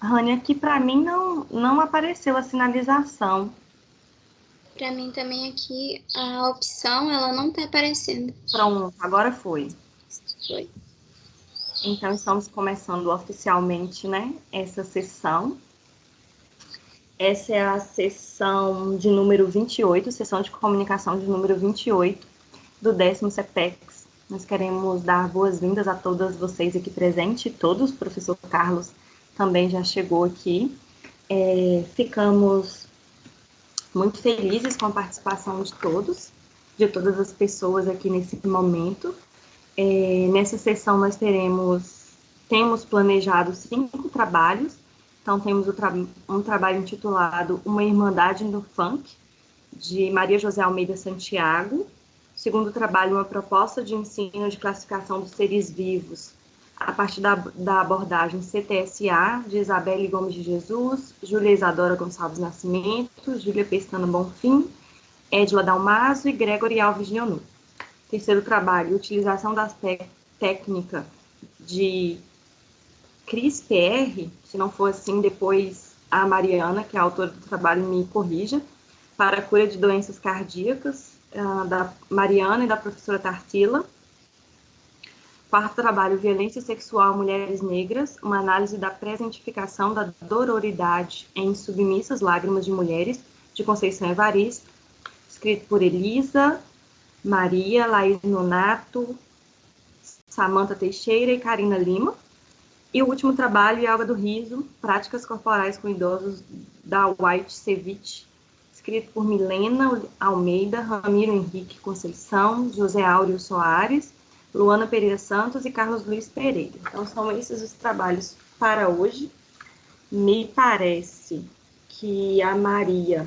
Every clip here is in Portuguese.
Rani, aqui para mim não apareceu a sinalização. Para mim também aqui a opção ela não está aparecendo. Pronto, agora foi. Foi. Então estamos começando oficialmente, né, essa sessão. Essa é a sessão de número 28, sessão de comunicação de número 28 do 10º CEPTEX. Nós queremos dar boas-vindas a todas vocês aqui presentes, todos, o professor Carlos também já chegou aqui. Ficamos muito felizes com a participação de todas as pessoas aqui nesse momento. Nessa sessão nós temos planejado 5 trabalhos. Então temos um trabalho intitulado Uma Irmandade no Funk, de Maria José Almeida Santiago. Segundo trabalho, uma proposta de ensino de classificação dos seres vivos a partir da abordagem CTSA, de Isabelle Gomes de Jesus, Júlia Isadora Gonçalves Nascimento, Júlia Pestana Bonfim, Edila Dalmaso e Gregory Alves de Onu. Terceiro trabalho, utilização das técnicas de CRISPR, se não for assim, depois a Mariana, que é a autora do trabalho, me corrija, para a cura de doenças cardíacas, da Mariana e da professora Tartila. Quarto trabalho, violência sexual a mulheres negras, uma análise da presentificação da dororidade em Submissas Lágrimas de Mulheres, de Conceição Evaristo, escrito por Elisa, Maria, Laís Nonato, Samanta Teixeira e Karina Lima. E o último trabalho, Alga do Riso, Práticas Corporais com Idosos, da White Ceviche, escrito por Milena Almeida, Ramiro Henrique Conceição, José Áureo Soares, Luana Pereira Santos e Carlos Luiz Pereira. Então, são esses os trabalhos para hoje. Me parece que a Maria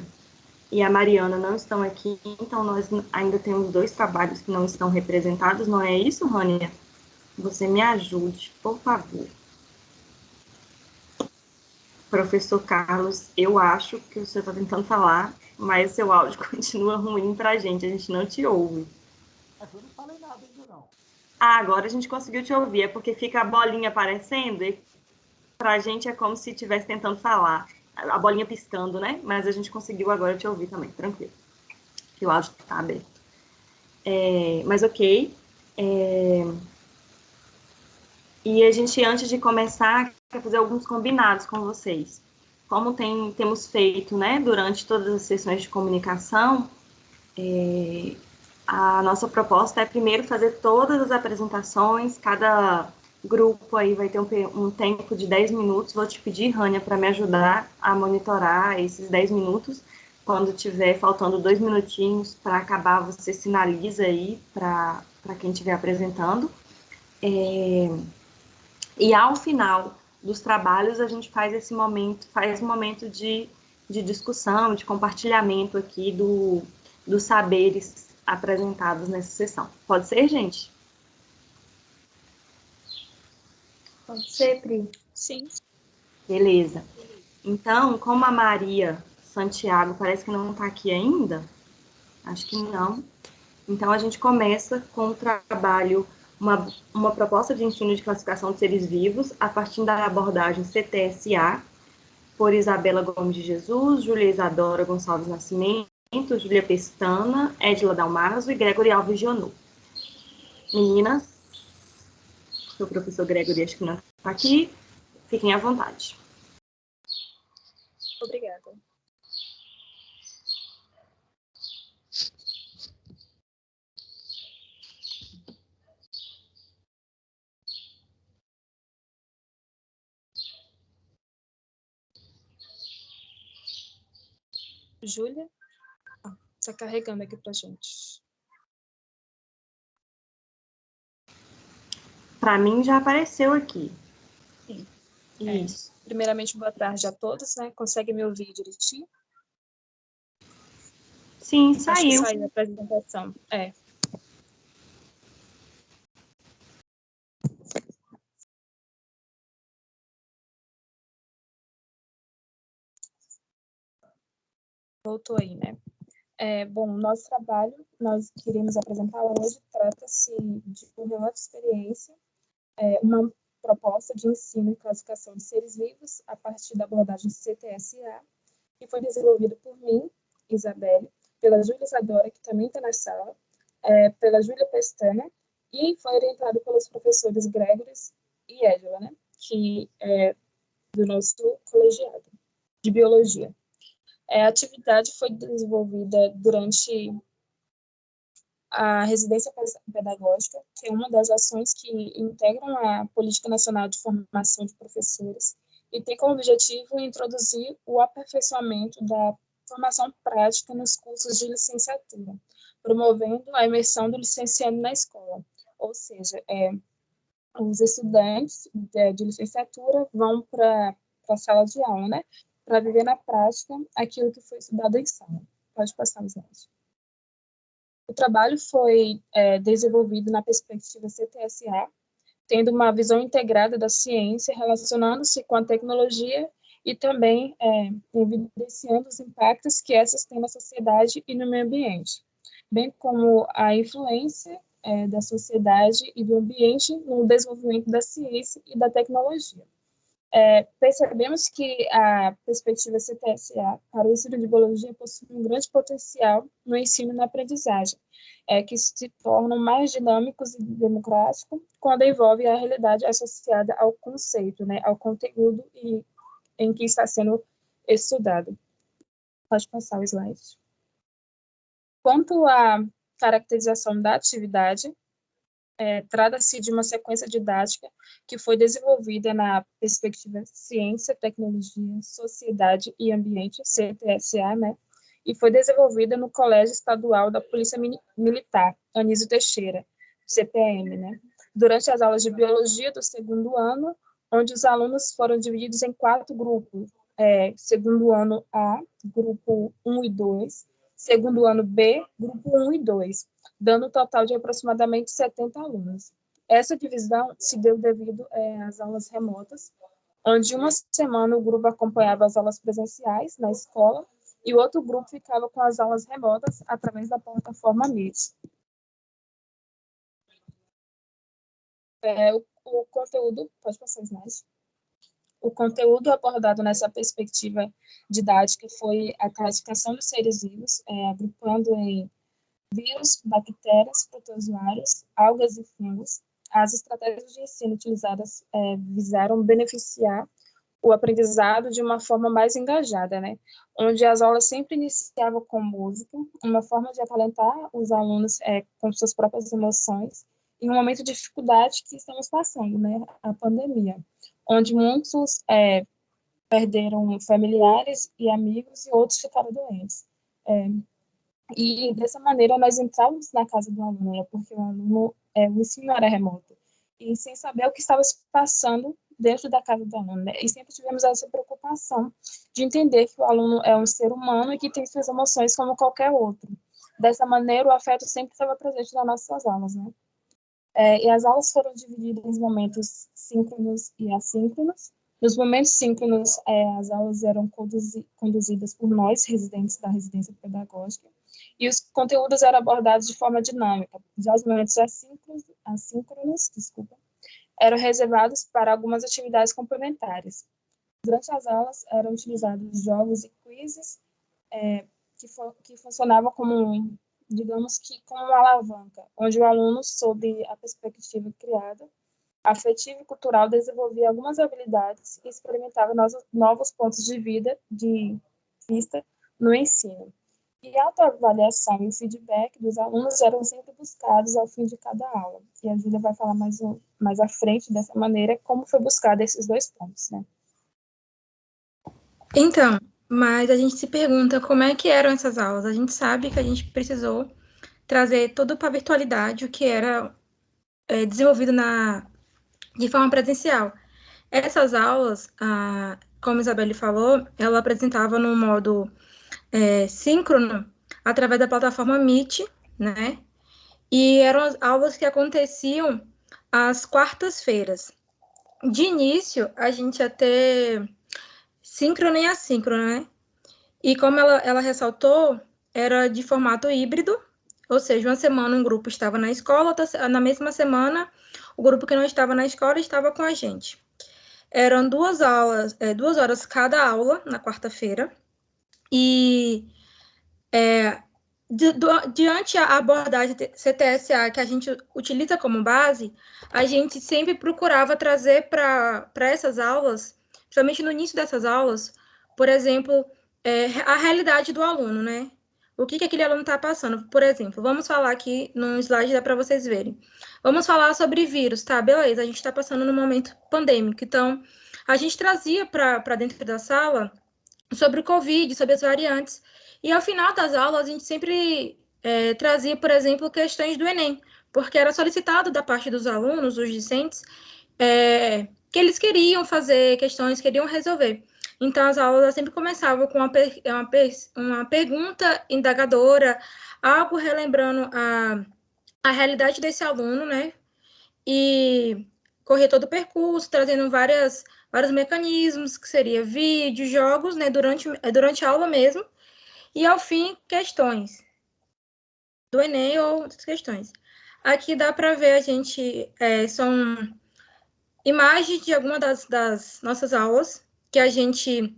e a Mariana não estão aqui, então nós ainda temos 2 trabalhos que não estão representados, não é isso, Rônia? Você me ajude, por favor. Professor Carlos, eu acho que o senhor está tentando falar, mas seu áudio continua ruim para a gente não te ouve. Eu não falei nada ainda não. Agora a gente conseguiu te ouvir, é porque fica a bolinha aparecendo e para a gente é como se estivesse tentando falar, a bolinha piscando, né? Mas a gente conseguiu agora te ouvir também, tranquilo, que o áudio está aberto. Mas ok. E a gente, antes de começar, quer fazer alguns combinados com vocês. Como temos feito, né, durante todas as sessões de comunicação, a nossa proposta é primeiro fazer todas as apresentações, cada grupo aí vai ter um tempo de 10 minutos. Vou te pedir, Rânia, para me ajudar a monitorar esses 10 minutos. Quando tiver faltando 2 minutinhos para acabar, você sinaliza aí para quem estiver apresentando. E ao final dos trabalhos, a gente faz um momento de discussão, de compartilhamento aqui dos saberes apresentados nessa sessão. Pode ser, gente? Pode ser, Pri? Sim. Beleza. Então, como a Maria Santiago parece que não está aqui ainda, acho que não. Então, a gente começa com o trabalho, uma proposta de ensino de classificação de seres vivos, a partir da abordagem CTSA, por Isabela Gomes de Jesus, Júlia Isadora Gonçalves Nascimento, Júlia Pestana, Edila Dalmaso e Gregory Alves de Onu. Meninas, o professor Gregory acho que não está aqui, fiquem à vontade. Obrigada. Júlia? Está carregando aqui para a gente. Para mim já apareceu aqui. Sim. Isso. Primeiramente, boa tarde a todos, né? Consegue me ouvir direitinho? Sim, Acho que saiu. saiu a apresentação. Voltou aí, né? Bom, nosso trabalho, nós queremos apresentar hoje, trata-se de um relato de experiência, uma proposta de ensino e classificação de seres vivos a partir da abordagem CTSA, que foi desenvolvida por mim, Isabelle, pela Júlia Isadora, que também está na sala, pela Júlia Pestana, e foi orientado pelos professores Gregory e Edila, né, que é do nosso colegiado de biologia. A atividade foi desenvolvida durante a residência pedagógica, que é uma das ações que integram a Política Nacional de Formação de Professores e tem como objetivo introduzir o aperfeiçoamento da formação prática nos cursos de licenciatura, promovendo a imersão do licenciando na escola. Ou seja, os estudantes de licenciatura vão para a sala de aula, né, para viver na prática aquilo que foi estudado em sala. Pode passar os slides. O trabalho foi desenvolvido na perspectiva CTSA, tendo uma visão integrada da ciência, relacionando-se com a tecnologia e também evidenciando os impactos que essas têm na sociedade e no meio ambiente, bem como a influência da sociedade e do ambiente no desenvolvimento da ciência e da tecnologia. Percebemos que a perspectiva CTSA para o ensino de biologia possui um grande potencial no ensino e na aprendizagem, que se tornam mais dinâmicos e democráticos quando envolve a realidade associada ao conceito, né, ao conteúdo em que está sendo estudado. Pode passar o slide. Quanto à caracterização da atividade, trata-se de uma sequência didática que foi desenvolvida na perspectiva Ciência, Tecnologia, Sociedade e Ambiente, CTSA, né? E foi desenvolvida no Colégio Estadual da Polícia Militar, Anísio Teixeira, CPM, né? Durante as aulas de Biologia do segundo ano, onde os alunos foram divididos em 4 grupos. Segundo ano A, grupo 1 e 2, segundo ano B, grupo 1 e 2, dando um total de aproximadamente 70 alunos. Essa divisão se deu devido às aulas remotas, onde uma semana o grupo acompanhava as aulas presenciais na escola e o outro grupo ficava com as aulas remotas através da plataforma Meet. O conteúdo, pode passar os mais. O conteúdo abordado nessa perspectiva didática foi a classificação dos seres vivos, agrupando em vírus, bactérias, protozoários, algas e fungos. As estratégias de ensino utilizadas visaram beneficiar o aprendizado de uma forma mais engajada, né? Onde as aulas sempre iniciavam com música, uma forma de acalentar os alunos com suas próprias emoções, em um momento de dificuldade que estamos passando, né? A pandemia, onde muitos perderam familiares e amigos e outros ficaram doentes. E dessa maneira nós entramos na casa do aluno, né? Porque o aluno, o ensino era remoto, e sem saber o que estava se passando dentro da casa do aluno, né? E sempre tivemos essa preocupação de entender que o aluno é um ser humano e que tem suas emoções como qualquer outro. Dessa maneira, o afeto sempre estava presente nas nossas aulas, né? E as aulas foram divididas em momentos síncronos e assíncronos. Nos momentos síncronos, as aulas eram conduzidas por nós, residentes da residência pedagógica, e os conteúdos eram abordados de forma dinâmica. Já os momentos assíncronos, eram reservados para algumas atividades complementares. Durante as aulas, eram utilizados jogos e quizzes que funcionavam como, digamos que, como uma alavanca, onde o aluno, sob a perspectiva criada, afetiva e cultural, desenvolvia algumas habilidades e experimentava novos pontos de vista no ensino. E a autoavaliação e o feedback dos alunos eram sempre buscados ao fim de cada aula. E a Júlia vai falar mais à frente, dessa maneira, como foi buscado esses 2 pontos, né? Então, mas a gente se pergunta como é que eram essas aulas. A gente sabe que a gente precisou trazer tudo para a virtualidade, o que era desenvolvido de forma presencial. Essas aulas, como a Isabelle falou, ela apresentava no modo síncrono, através da plataforma Meet, né? E eram aulas que aconteciam às quartas-feiras. De início, a gente ia ter síncrono e assíncrono, né? E como ela ressaltou, era de formato híbrido, ou seja, uma semana um grupo estava na escola, na mesma semana o grupo que não estava na escola estava com a gente. Eram 2 horas cada aula na quarta-feira, e diante a abordagem CTSA que a gente utiliza como base, a gente sempre procurava trazer para essas aulas, principalmente no início dessas aulas, por exemplo, a realidade do aluno, né? O que aquele aluno está passando? Por exemplo, vamos falar aqui num slide, dá para vocês verem. Vamos falar sobre vírus, tá? Beleza, a gente está passando num momento pandêmico, então a gente trazia para dentro da sala sobre o Covid, sobre as variantes, e ao final das aulas a gente sempre trazia, por exemplo, questões do Enem, porque era solicitado da parte dos alunos, dos discentes, que eles queriam fazer questões, queriam resolver. Então, as aulas sempre começavam com uma pergunta indagadora, algo relembrando a realidade desse aluno, né? E correr todo o percurso, trazendo vários mecanismos, que seria vídeo, jogos, né? Durante a aula mesmo. E, ao fim, questões do Enem ou outras questões. Aqui dá para ver, são imagens de alguma das nossas aulas, que a gente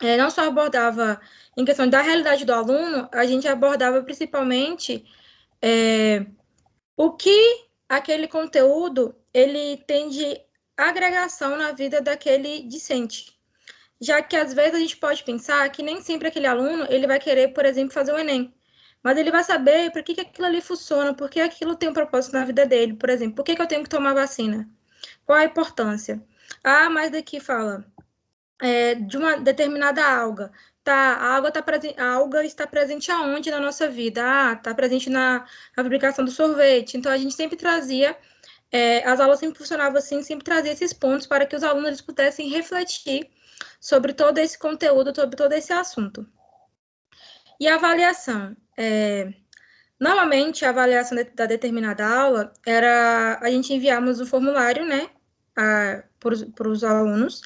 não só abordava em questão da realidade do aluno, a gente abordava principalmente o que aquele conteúdo ele tem de agregação na vida daquele discente. Já que, às vezes, a gente pode pensar que nem sempre aquele aluno ele vai querer, por exemplo, fazer o Enem, mas ele vai saber para que aquilo ali funciona, por que aquilo tem um propósito na vida dele, por exemplo, por que eu tenho que tomar vacina? Qual a importância? Ah, mas daqui fala de uma determinada alga. Tá, a alga está presente aonde na nossa vida? Ah, está presente na fabricação do sorvete. Então, a gente sempre trazia, as aulas sempre funcionavam assim, sempre trazia esses pontos para que os alunos pudessem refletir sobre todo esse conteúdo, sobre todo esse assunto. E a avaliação? Normalmente, a avaliação da determinada aula era a gente enviarmos o formulário, né, para os alunos,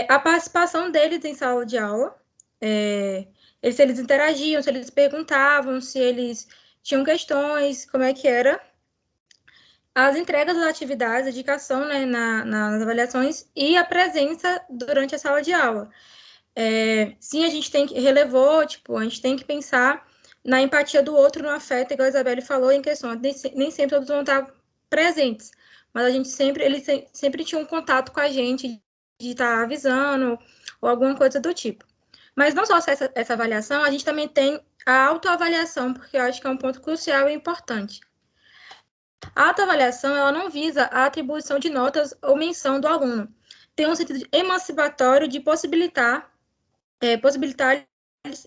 a participação deles em sala de aula, se eles interagiam, se eles perguntavam, se eles tinham questões, como é que era, as entregas das atividades, a dedicação, né, nas avaliações e a presença durante a sala de aula. Sim, a gente relevou, tipo, a gente tem que pensar na empatia do outro, no afeto, igual a Isabelle falou, em questão, nem sempre todos vão estar presentes, mas eles sempre tinham um contato com a gente, de estar avisando, ou alguma coisa do tipo. Mas não só essa avaliação, a gente também tem a autoavaliação, porque eu acho que é um ponto crucial e importante. A autoavaliação, ela não visa a atribuição de notas ou menção do aluno. Tem um sentido emancipatório de possibilitar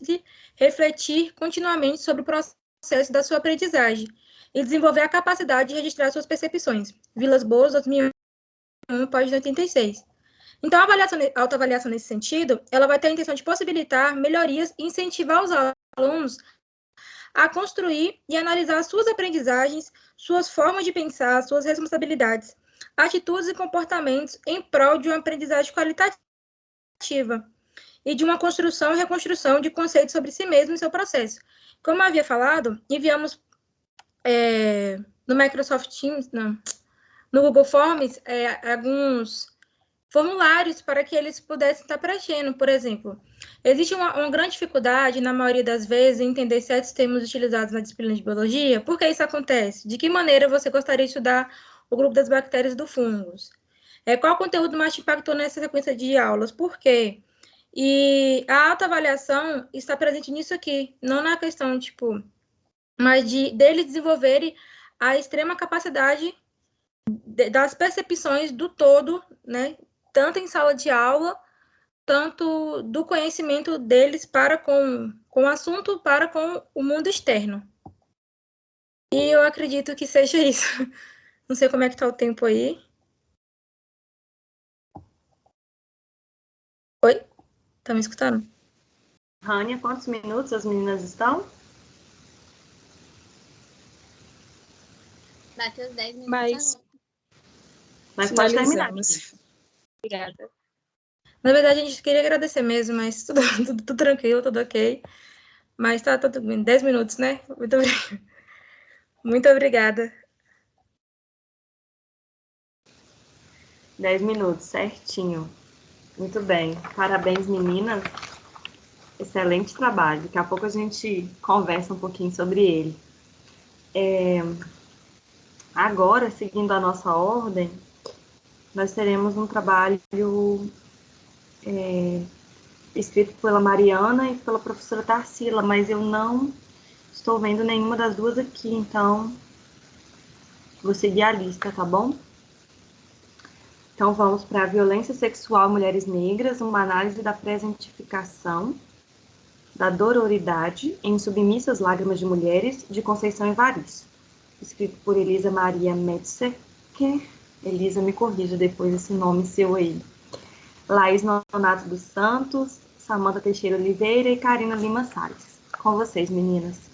de refletir continuamente sobre o processo da sua aprendizagem e desenvolver a capacidade de registrar suas percepções. Vilas Boas, 2001, página 86. Então, a autoavaliação nesse sentido, ela vai ter a intenção de possibilitar melhorias e incentivar os alunos a construir e analisar suas aprendizagens, suas formas de pensar, suas responsabilidades, atitudes e comportamentos em prol de uma aprendizagem qualitativa e de uma construção e reconstrução de conceitos sobre si mesmo e seu processo. Como eu havia falado, enviamos no Microsoft Teams, no Google Forms, alguns formulários para que eles pudessem estar preenchendo, por exemplo. Existe uma grande dificuldade, na maioria das vezes, em entender certos termos utilizados na disciplina de biologia. Por que isso acontece? De que maneira você gostaria de estudar o grupo das bactérias do fungos? Qual conteúdo mais te impactou nessa sequência de aulas? Por quê? E a autoavaliação está presente nisso aqui, não na questão, tipo, mas deles desenvolverem a extrema capacidade das percepções do todo, né? Tanto em sala de aula, tanto do conhecimento deles para com o assunto, para com o mundo externo. E eu acredito que seja isso. Não sei como é que está o tempo aí. Oi? Tá me escutando? Rania, quantos minutos as meninas estão? Bateu os 10 minutos Mas Mas pode terminar. finalizamos. Obrigada. Na verdade, a gente queria agradecer mesmo, mas tudo tranquilo, tudo ok. Mas tá tudo bem. 10 minutos, né? Muito obrigada. 10 minutos, certinho. Muito bem. Parabéns, meninas. Excelente trabalho. Daqui a pouco a gente conversa um pouquinho sobre ele. Agora, seguindo a nossa ordem, nós teremos um trabalho escrito pela Mariana e pela professora Tarsila, mas eu não estou vendo nenhuma das duas aqui, então vou seguir a lista, tá bom? Então vamos para a violência sexual em mulheres negras, uma análise da presentificação da dororidade em Submissas Lágrimas de Mulheres, de Conceição Evaristo, escrito por Elisa Maria Metzeker. Elisa, me corrija depois esse nome seu aí. Laís Nonato dos Santos, Samanta Teixeira Oliveira e Karina Lima Salles. Com vocês, meninas.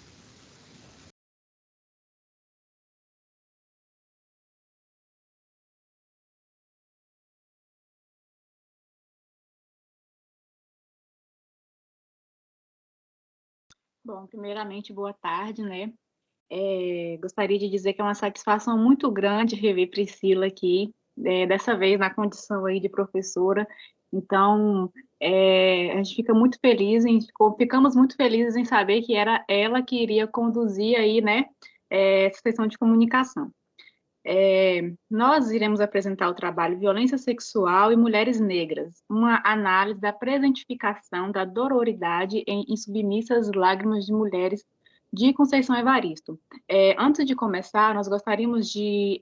Bom, primeiramente, boa tarde, né? Gostaria de dizer que é uma satisfação muito grande rever Priscila aqui, dessa vez na condição aí de professora. Então, a gente fica muito feliz, ficamos muito felizes em saber que era ela que iria conduzir aí, né, essa sessão de comunicação. Nós iremos apresentar o trabalho Violência Sexual e Mulheres Negras, uma análise da presentificação da dororidade em Submissas Lágrimas de Mulheres, de Conceição Evaristo. Antes de começar, nós gostaríamos de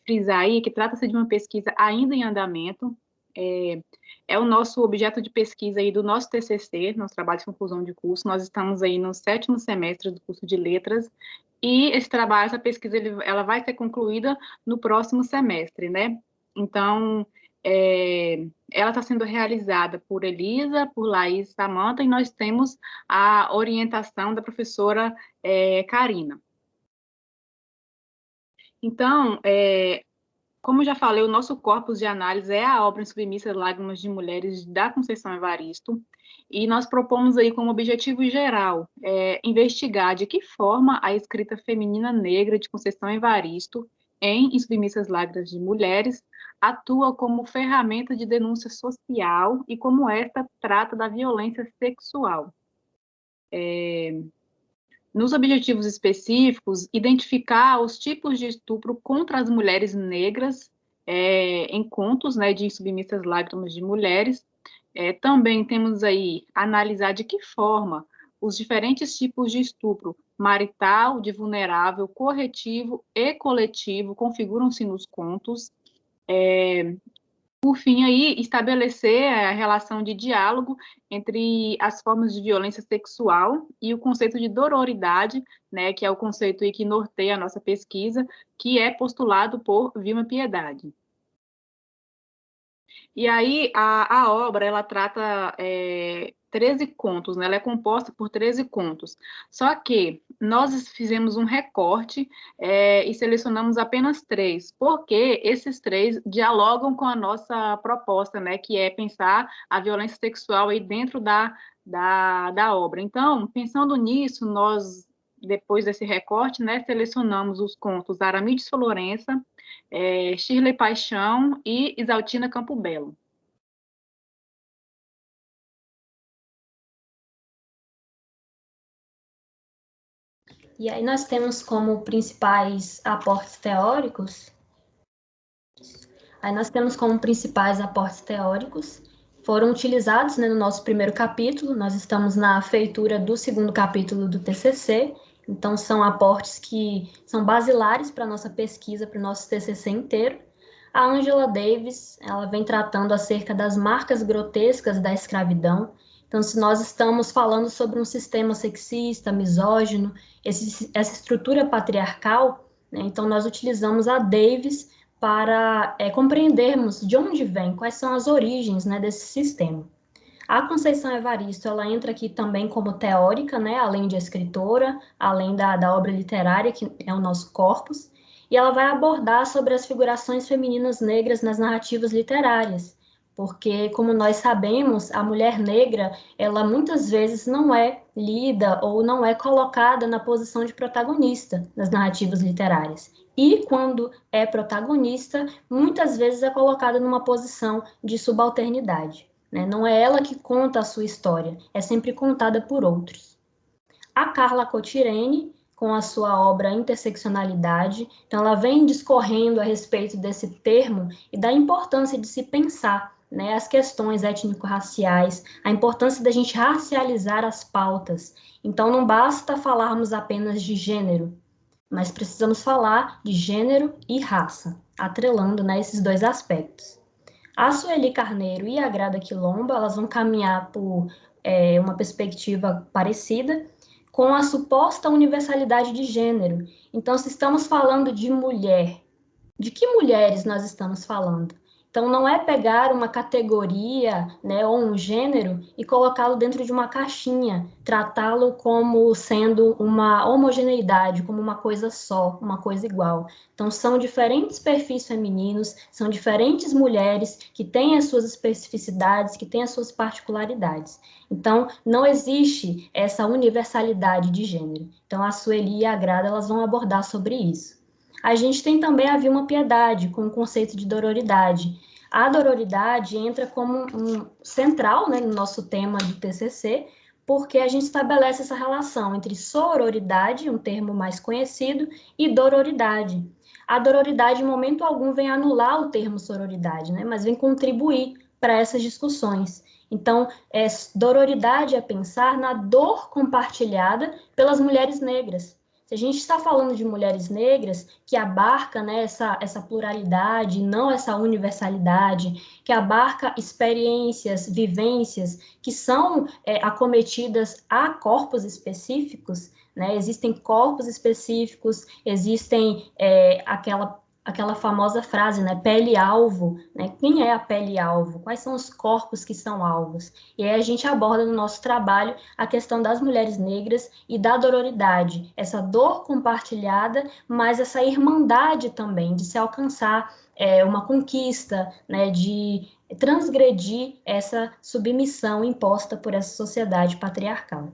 frisar aí que trata-se de uma pesquisa ainda em andamento, é o nosso objeto de pesquisa aí do nosso TCC, nosso trabalho de conclusão de curso. Nós estamos aí no 7º semestre do curso de Letras, e esse trabalho, essa pesquisa, ela vai ser concluída no próximo semestre, né? Então, ela está sendo realizada por Elisa, por Laís, Samanta, e nós temos a orientação da professora Karina. Então, como já falei, o nosso corpus de análise é a obra Em Submissas Lágrimas de Mulheres, da Conceição Evaristo, e nós propomos aí como objetivo geral investigar de que forma a escrita feminina negra de Conceição Evaristo, em Submissas Lágrimas de Mulheres, atua como ferramenta de denúncia social e como esta trata da violência sexual. Nos objetivos específicos, identificar os tipos de estupro contra as mulheres negras em contos, né, de Submissas Lágrimas de Mulheres. Também temos aí analisar de que forma os diferentes tipos de estupro marital, de vulnerável, corretivo e coletivo configuram-se nos contos. Por fim, aí, estabelecer a relação de diálogo entre as formas de violência sexual e o conceito de dororidade, né, que é o conceito aí que norteia a nossa pesquisa, que é postulado por Vilma Piedade. E aí, a obra, ela trata 13 contos, né? Ela é composta por 13 contos. Só que nós fizemos um recorte e selecionamos apenas 3, porque esses 3 dialogam com a nossa proposta, né? Que é pensar a violência sexual aí dentro da obra. Então, pensando nisso, nós, depois desse recorte, né, selecionamos os contos Aramides Florença, Shirley Paixão e Isaltina Campo Belo. E aí nós temos como principais aportes teóricos, foram utilizados, né, no nosso primeiro capítulo. Nós estamos na feitura do 2º capítulo do TCC, então são aportes que são basilares para a nossa pesquisa, para o nosso TCC inteiro. A Angela Davis, ela vem tratando acerca das marcas grotescas da escravidão. Então, se nós estamos falando sobre um sistema sexista, misógino, essa estrutura patriarcal, né, então nós utilizamos a Davis para compreendermos de onde vem, quais são as origens, né, desse sistema. A Conceição Evaristo, ela entra aqui também como teórica, né, além de escritora, além da obra literária, que é o nosso corpus, e ela vai abordar sobre as figurações femininas negras nas narrativas literárias, porque, como nós sabemos, a mulher negra, ela muitas vezes não é lida ou não é colocada na posição de protagonista nas narrativas literárias. e, quando é protagonista, muitas vezes é colocada numa posição de subalternidade, né? Não é ela que conta a sua história, é sempre contada por outros. A Carla Cotirene, com a sua obra Interseccionalidade, então ela vem discorrendo a respeito desse termo e da importância de se pensar, né, as questões étnico-raciais, a importância da gente racializar as pautas. Então não basta falarmos apenas de gênero, mas precisamos falar de gênero e raça, atrelando, né, esses dois aspectos. A Sueli Carneiro e a Grada Quilomba, elas vão caminhar por uma perspectiva parecida, com a suposta universalidade de gênero. Então, se estamos falando de mulher, de que mulheres nós estamos falando? Então, não é pegar uma categoria, né, ou um gênero e colocá-lo dentro de uma caixinha, tratá-lo como sendo uma homogeneidade, como uma coisa só, uma coisa igual. Então, são diferentes perfis femininos, são diferentes mulheres que têm as suas especificidades, que têm as suas particularidades. Então, não existe essa universalidade de gênero. Então, a Sueli e a Grada, elas vão abordar sobre isso. A gente tem também a Vilma Piedade, com o conceito de dororidade. A dororidade entra como um central, né, no nosso tema de TCC, porque a gente estabelece essa relação entre sororidade, um termo mais conhecido, e dororidade. A dororidade, em momento algum, vem anular o termo sororidade, né, mas vem contribuir para essas discussões. Então, dororidade é pensar na dor compartilhada pelas mulheres negras. Se a gente está falando de mulheres negras, que abarca, né, essa pluralidade, não essa universalidade, que abarca experiências, vivências que são acometidas a corpos específicos, né? Existem corpos específicos, existem aquela famosa frase, né, pele-alvo, né? Quem é a pele-alvo? Quais são os corpos que são alvos? E aí a gente aborda no nosso trabalho a questão das mulheres negras e da dororidade, essa dor compartilhada, mas essa irmandade também, de se alcançar uma conquista, né, de transgredir essa submissão imposta por essa sociedade patriarcal.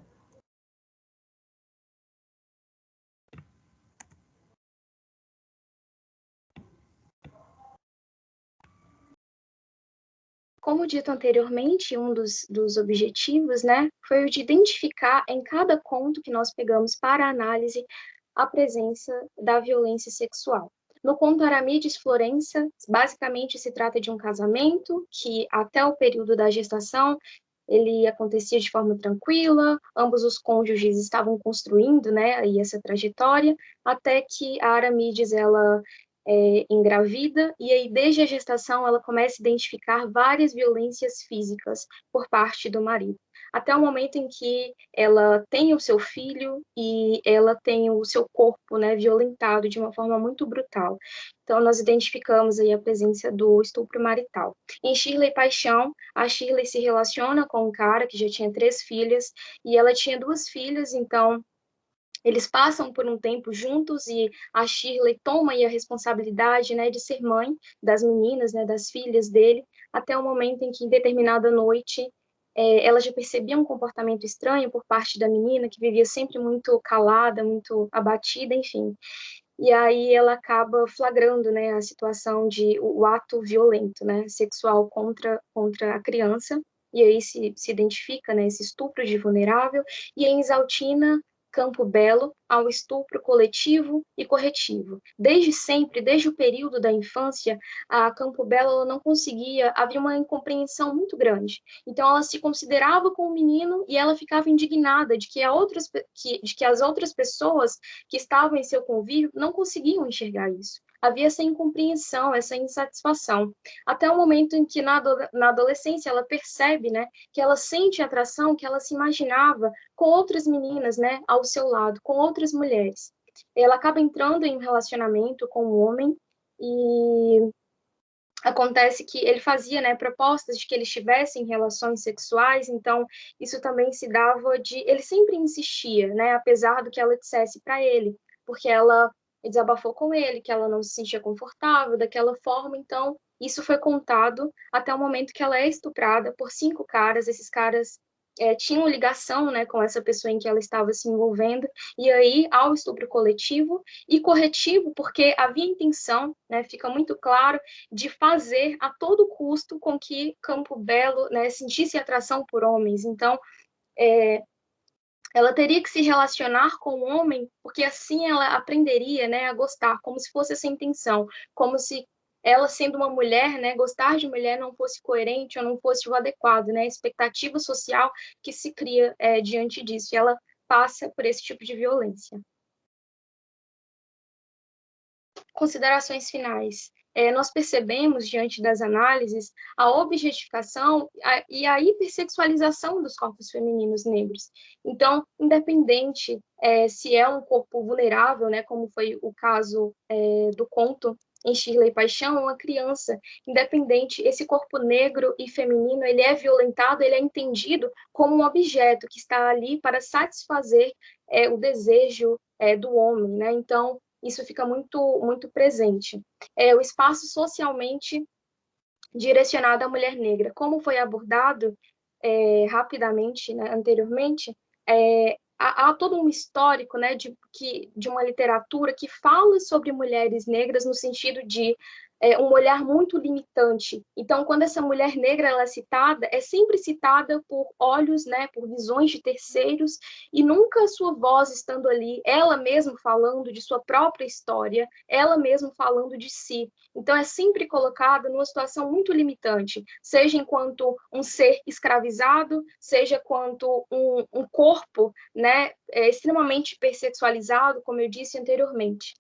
Como dito anteriormente, um dos objetivos, né, foi o de identificar em cada conto que nós pegamos para análise a presença da violência sexual. No conto Aramides Florença, basicamente se trata de um casamento que, até o período da gestação, ele acontecia de forma tranquila, ambos os cônjuges estavam construindo, né, aí essa trajetória, até que a Aramides, ela engravida, e aí desde a gestação ela começa a identificar várias violências físicas por parte do marido, até o momento em que ela tem o seu filho e ela tem o seu corpo, né, violentado de uma forma muito brutal. Então, nós identificamos aí a presença do estupro marital. Em Shirley Paixão, a Shirley se relaciona com um cara que já tinha 3 filhas, e ela tinha 2 filhas, então eles passam por um tempo juntos e a Shirley toma aí a responsabilidade, né, de ser mãe das meninas, né, das filhas dele, até o momento em que, em determinada noite, ela já percebia um comportamento estranho por parte da menina, que vivia sempre muito calada, muito abatida, enfim. E aí ela acaba flagrando, né, a situação de o ato violento, né, sexual contra a criança, e aí se identifica, né, esse estupro de vulnerável, e em Exaltina, Campo Belo, ao estupro coletivo e corretivo. Desde sempre, desde o período da infância, a Campo Belo ela não conseguia, havia uma incompreensão muito grande. Então ela se considerava como menino e ela ficava indignada de que as outras pessoas que estavam em seu convívio não conseguiam enxergar isso. Havia essa incompreensão, essa insatisfação. Até o momento em que, na adolescência, ela percebe, né, que ela sente atração, que ela se imaginava com outras meninas, né, ao seu lado, com outras mulheres. Ela acaba entrando em um relacionamento com um homem e acontece que ele fazia, né, propostas de que eles tivessem relações sexuais, então isso também se dava de... Ele sempre insistia, né, apesar do que ela dissesse para ele, porque ela desabafou com ele, que ela não se sentia confortável daquela forma, então isso foi contado até o momento que ela é estuprada por 5 caras, esses caras tinham ligação, né, com essa pessoa em que ela estava se envolvendo, e aí há o estupro coletivo e corretivo, porque havia intenção, né, fica muito claro, de fazer a todo custo com que Campo Belo, né, sentisse atração por homens. Então, ela teria que se relacionar com o homem, porque assim ela aprenderia, né, a gostar, como se fosse essa intenção, como se ela sendo uma mulher, né, gostar de mulher não fosse coerente ou não fosse o adequado, né, a expectativa social que se cria diante disso, e ela passa por esse tipo de violência. Considerações finais. Nós percebemos, diante das análises, a objetificação e a hipersexualização dos corpos femininos negros. Então, independente se é um corpo vulnerável, né, como foi o caso do conto em Shirley Paixão, uma criança, independente, esse corpo negro e feminino, ele é violentado, ele é entendido como um objeto que está ali para satisfazer o desejo do homem, né? Então, isso fica muito, muito presente. O espaço socialmente direcionado à mulher negra. Como foi abordado rapidamente, né, anteriormente, há todo um histórico, né, de uma literatura que fala sobre mulheres negras no sentido de um olhar muito limitante. Então, quando essa mulher negra ela é sempre citada por olhos, né, por visões de terceiros, e nunca a sua voz estando ali, ela mesma falando de sua própria história, ela mesma falando de si. Então, é sempre colocada numa situação muito limitante, seja enquanto um ser escravizado, seja quanto um corpo, né, extremamente hipersexualizado, como eu disse anteriormente.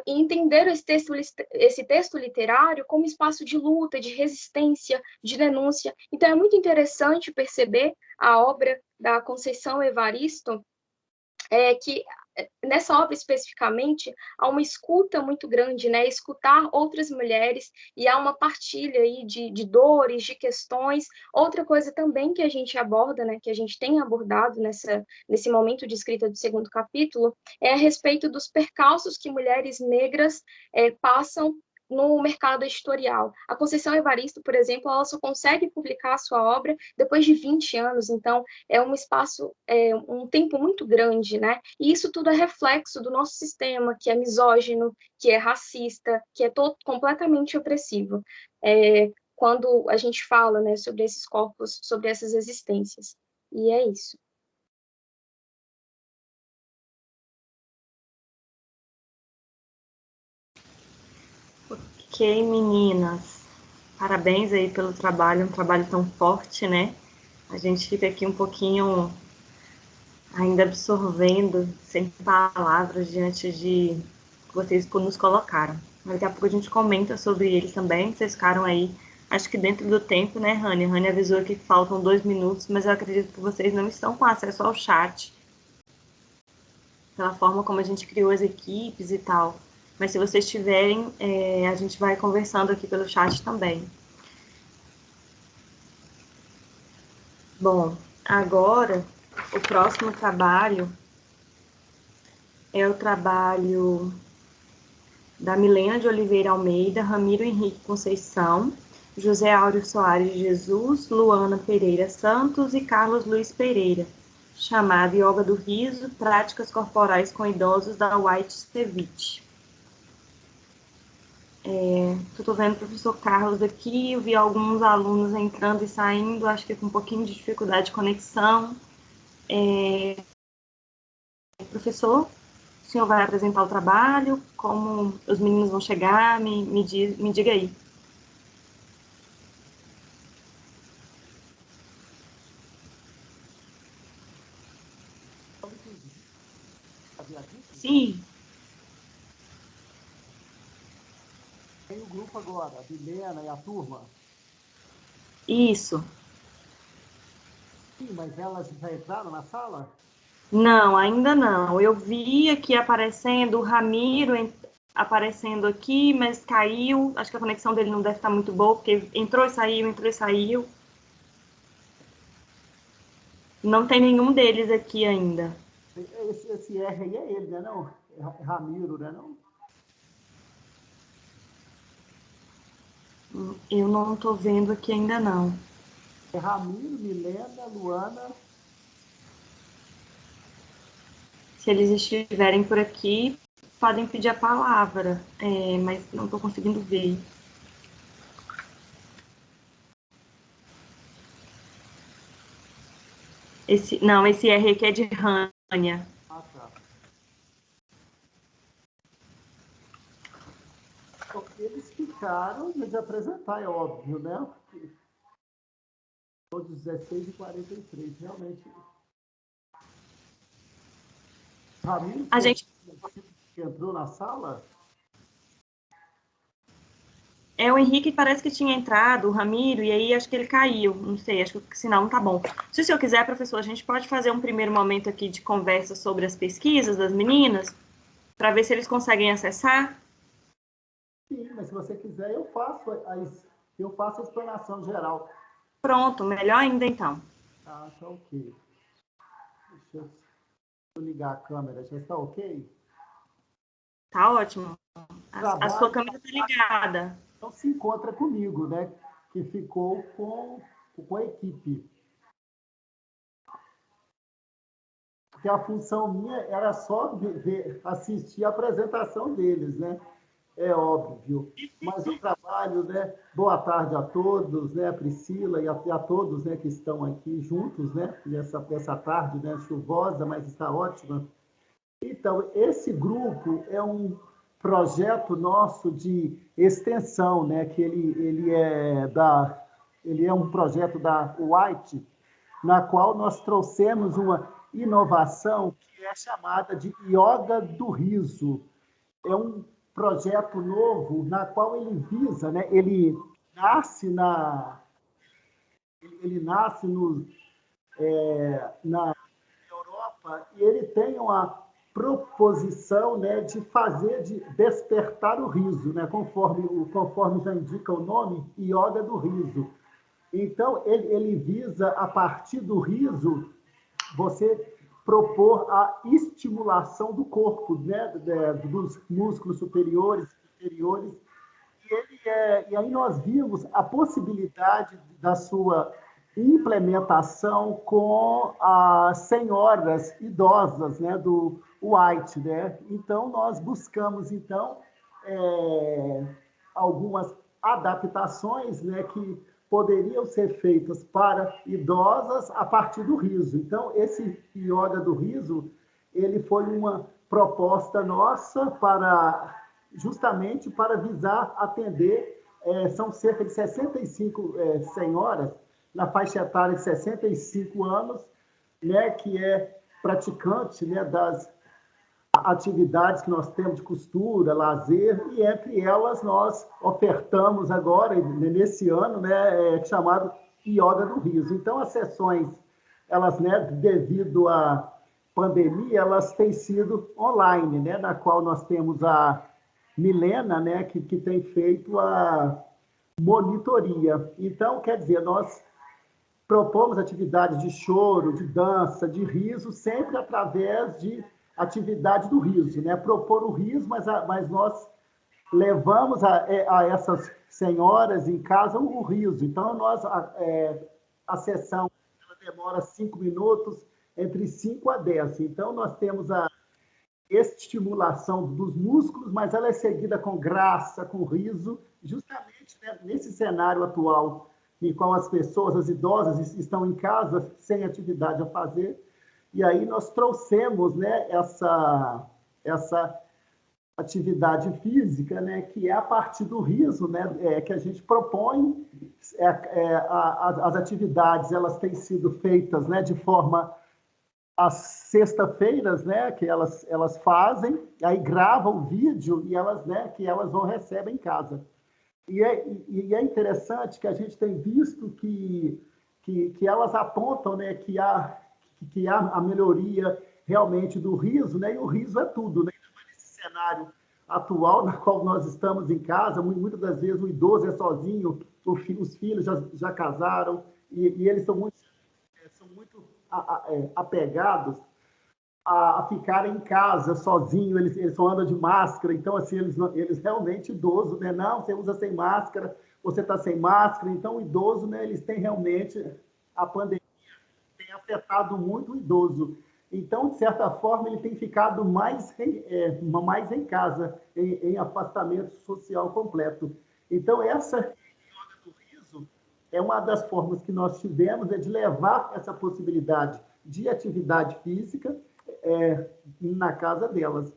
E entender esse texto literário como espaço de luta, de resistência, de denúncia. Então, é muito interessante perceber a obra da Conceição Evaristo, que nessa obra especificamente há uma escuta muito grande, né? Escutar outras mulheres, e há uma partilha aí de dores, de questões. Outra coisa também que a gente aborda, né, que a gente tem abordado nesse momento de escrita do segundo capítulo, é a respeito dos percalços que mulheres negras passam no mercado editorial. A Conceição Evaristo, por exemplo, ela só consegue publicar a sua obra depois de 20 anos, então é um espaço, um tempo muito grande, né? E isso tudo é reflexo do nosso sistema, que é misógino, que é racista, que é completamente opressivo. Quando a gente fala, né, sobre esses corpos, sobre essas existências. E é isso. Ok, meninas. Parabéns aí pelo trabalho, um trabalho tão forte, né? A gente fica aqui um pouquinho ainda absorvendo, sem palavras, diante de que vocês nos colocaram. Daqui a pouco a gente comenta sobre ele também. Vocês ficaram aí, acho que dentro do tempo, né, Rani? A Rani avisou aqui que faltam 2 minutos, mas eu acredito que vocês não estão com acesso ao chat, pela forma como a gente criou as equipes e tal. Mas se vocês tiverem, a gente vai conversando aqui pelo chat também. Bom, agora o próximo trabalho é o trabalho da Milena de Oliveira Almeida, Ramiro Henrique Conceição, José Áureo Soares de Jesus, Luana Pereira Santos e Carlos Luiz Pereira, chamado Yoga do Riso, Práticas Corporais com Idosos, da White Ceviche. Estou vendo o professor Carlos aqui, eu vi alguns alunos entrando e saindo, acho que com um pouquinho de dificuldade de conexão. Professor, o senhor vai apresentar o trabalho? Como os meninos vão chegar? Me diga aí. Sim. Tem o grupo agora, a Vilena e a turma. Isso. Sim, mas elas já entraram na sala? Não, ainda não. Eu vi aqui aparecendo o Ramiro aparecendo aqui, mas caiu. Acho que a conexão dele não deve estar muito boa, porque entrou e saiu, entrou e saiu. Não tem nenhum deles aqui ainda. Esse R aí é ele, né? Não? É Ramiro, né? Não? Eu não estou vendo aqui ainda não. Ramiro, Milena, Luana. Se eles estiverem por aqui, podem pedir a palavra, mas não estou conseguindo ver. Esse R aqui é de Rânia. Ah, tá. Então, eles ficaram de apresentar, é óbvio, né? Todos 16h43, realmente. Ramiro, A gente entrou na sala? O Henrique parece que tinha entrado, o Ramiro, e aí acho que ele caiu, não sei, acho que o sinal não tá bom. Se o senhor quiser, professor, a gente pode fazer um primeiro momento aqui de conversa sobre as pesquisas das meninas, para ver se eles conseguem acessar? Sim, mas se você quiser, eu faço a explanação geral. Pronto, melhor ainda então. Ah, tá ok. Deixa eu ligar a câmera, já está ok? Tá ótimo. A sua Trabalho, câmera tá ligada. então se encontra comigo, né? Que ficou com a equipe. Porque a função minha era só assistir a apresentação deles, né? É óbvio. Mas o trabalho, né? Boa tarde a todos, né? A Priscila e a todos, né? Que estão aqui juntos, né? Nessa tarde, né? Chuvosa, mas está ótima. Então, esse grupo é um projeto nosso de extensão, né? Que ele é um projeto da White, na qual nós trouxemos uma inovação que é chamada de Yoga do Riso. É um projeto novo na qual ele visa, né? Ele nasce na Europa e ele tem uma proposição, né, de despertar o riso, né, conforme já indica o nome, yoga do riso. Então, ele visa, a partir do riso, você propor a estimulação do corpo, né, dos músculos superiores e inferiores. E aí nós vimos a possibilidade da sua implementação com as senhoras idosas, né, do White, né? Então nós buscamos algumas adaptações, né, que poderiam ser feitas para idosas a partir do riso. Então esse yoga do riso, ele foi uma proposta nossa justamente para visar atender, são cerca de 65 senhoras, na faixa etária de 65 anos, né, que é praticante, né, das atividades que nós temos de costura, lazer, e entre elas nós ofertamos agora, nesse ano, né, chamado Yoga do Riso. Então, as sessões, elas, né, devido à pandemia, elas têm sido online, né, na qual nós temos a Milena, né, que tem feito a monitoria. Então, quer dizer, nós propomos atividades de choro, de dança, de riso, sempre através de atividade do riso, né? Propor o riso, mas nós levamos a essas senhoras em casa o riso. Então, a sessão ela demora 5 minutos, entre 5 a 10. Então, nós temos a estimulação dos músculos, mas ela é seguida com graça, com riso, justamente, né, nesse cenário atual em qual as pessoas, as idosas, estão em casa sem atividade a fazer. E aí nós trouxemos, né, essa atividade física, né, que é a partir do riso, né, que a gente propõe. As atividades elas têm sido feitas, né, de forma às sexta-feiras, né, que elas fazem, aí gravam o vídeo e elas, né, que elas vão receber em casa. E é interessante que a gente tem visto que elas apontam, né, que há a melhoria realmente do riso, né, e o riso é tudo, né, nesse cenário atual, na qual nós estamos em casa, muitas das vezes o idoso é sozinho, os filhos já casaram, e eles são muito apegados a ficarem em casa sozinho, eles só andam de máscara, então assim, eles realmente idosos, né? Não, você usa sem máscara, você está sem máscara. Então, o idoso, né, eles têm realmente, a pandemia tem afetado muito o idoso. Então, de certa forma, ele tem ficado mais em casa, em afastamento social completo. Então, essa yoga do riso é uma das formas que nós tivemos de levar essa possibilidade de atividade física na casa delas.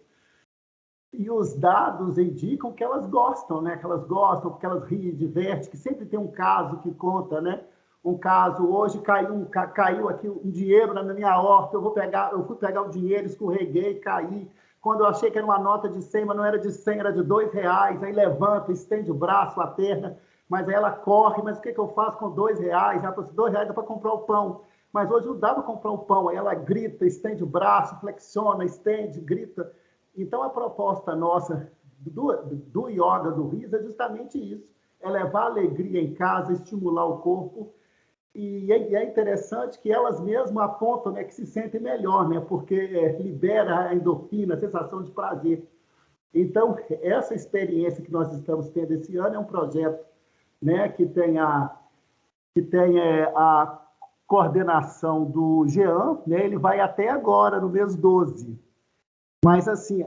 E os dados indicam que elas gostam, né? Que elas gostam, porque elas riem, divertem, que sempre tem um caso que conta, né? Um caso, hoje caiu aqui um dinheiro na minha horta, eu fui pegar o dinheiro, escorreguei, caí. Quando eu achei que era uma nota de 100, mas não era de 100, era de R$2, aí levanta, estende o braço, a perna, mas aí ela corre, mas o que eu faço com R$2? Ela falou assim, R$2 dá para comprar o pão. Mas hoje não dá para comprar o pão, aí ela grita, estende o braço, flexiona, estende, grita. Então, a proposta nossa do yoga do riso é justamente isso, é levar alegria em casa, estimular o corpo. E é interessante que elas mesmas apontam, né, que se sentem melhor, né, porque libera a endorfina, a sensação de prazer. Então, essa experiência que nós estamos tendo esse ano é um projeto, né, que tem a coordenação do Jean, né, ele vai até agora, no mês 12. Mas, assim,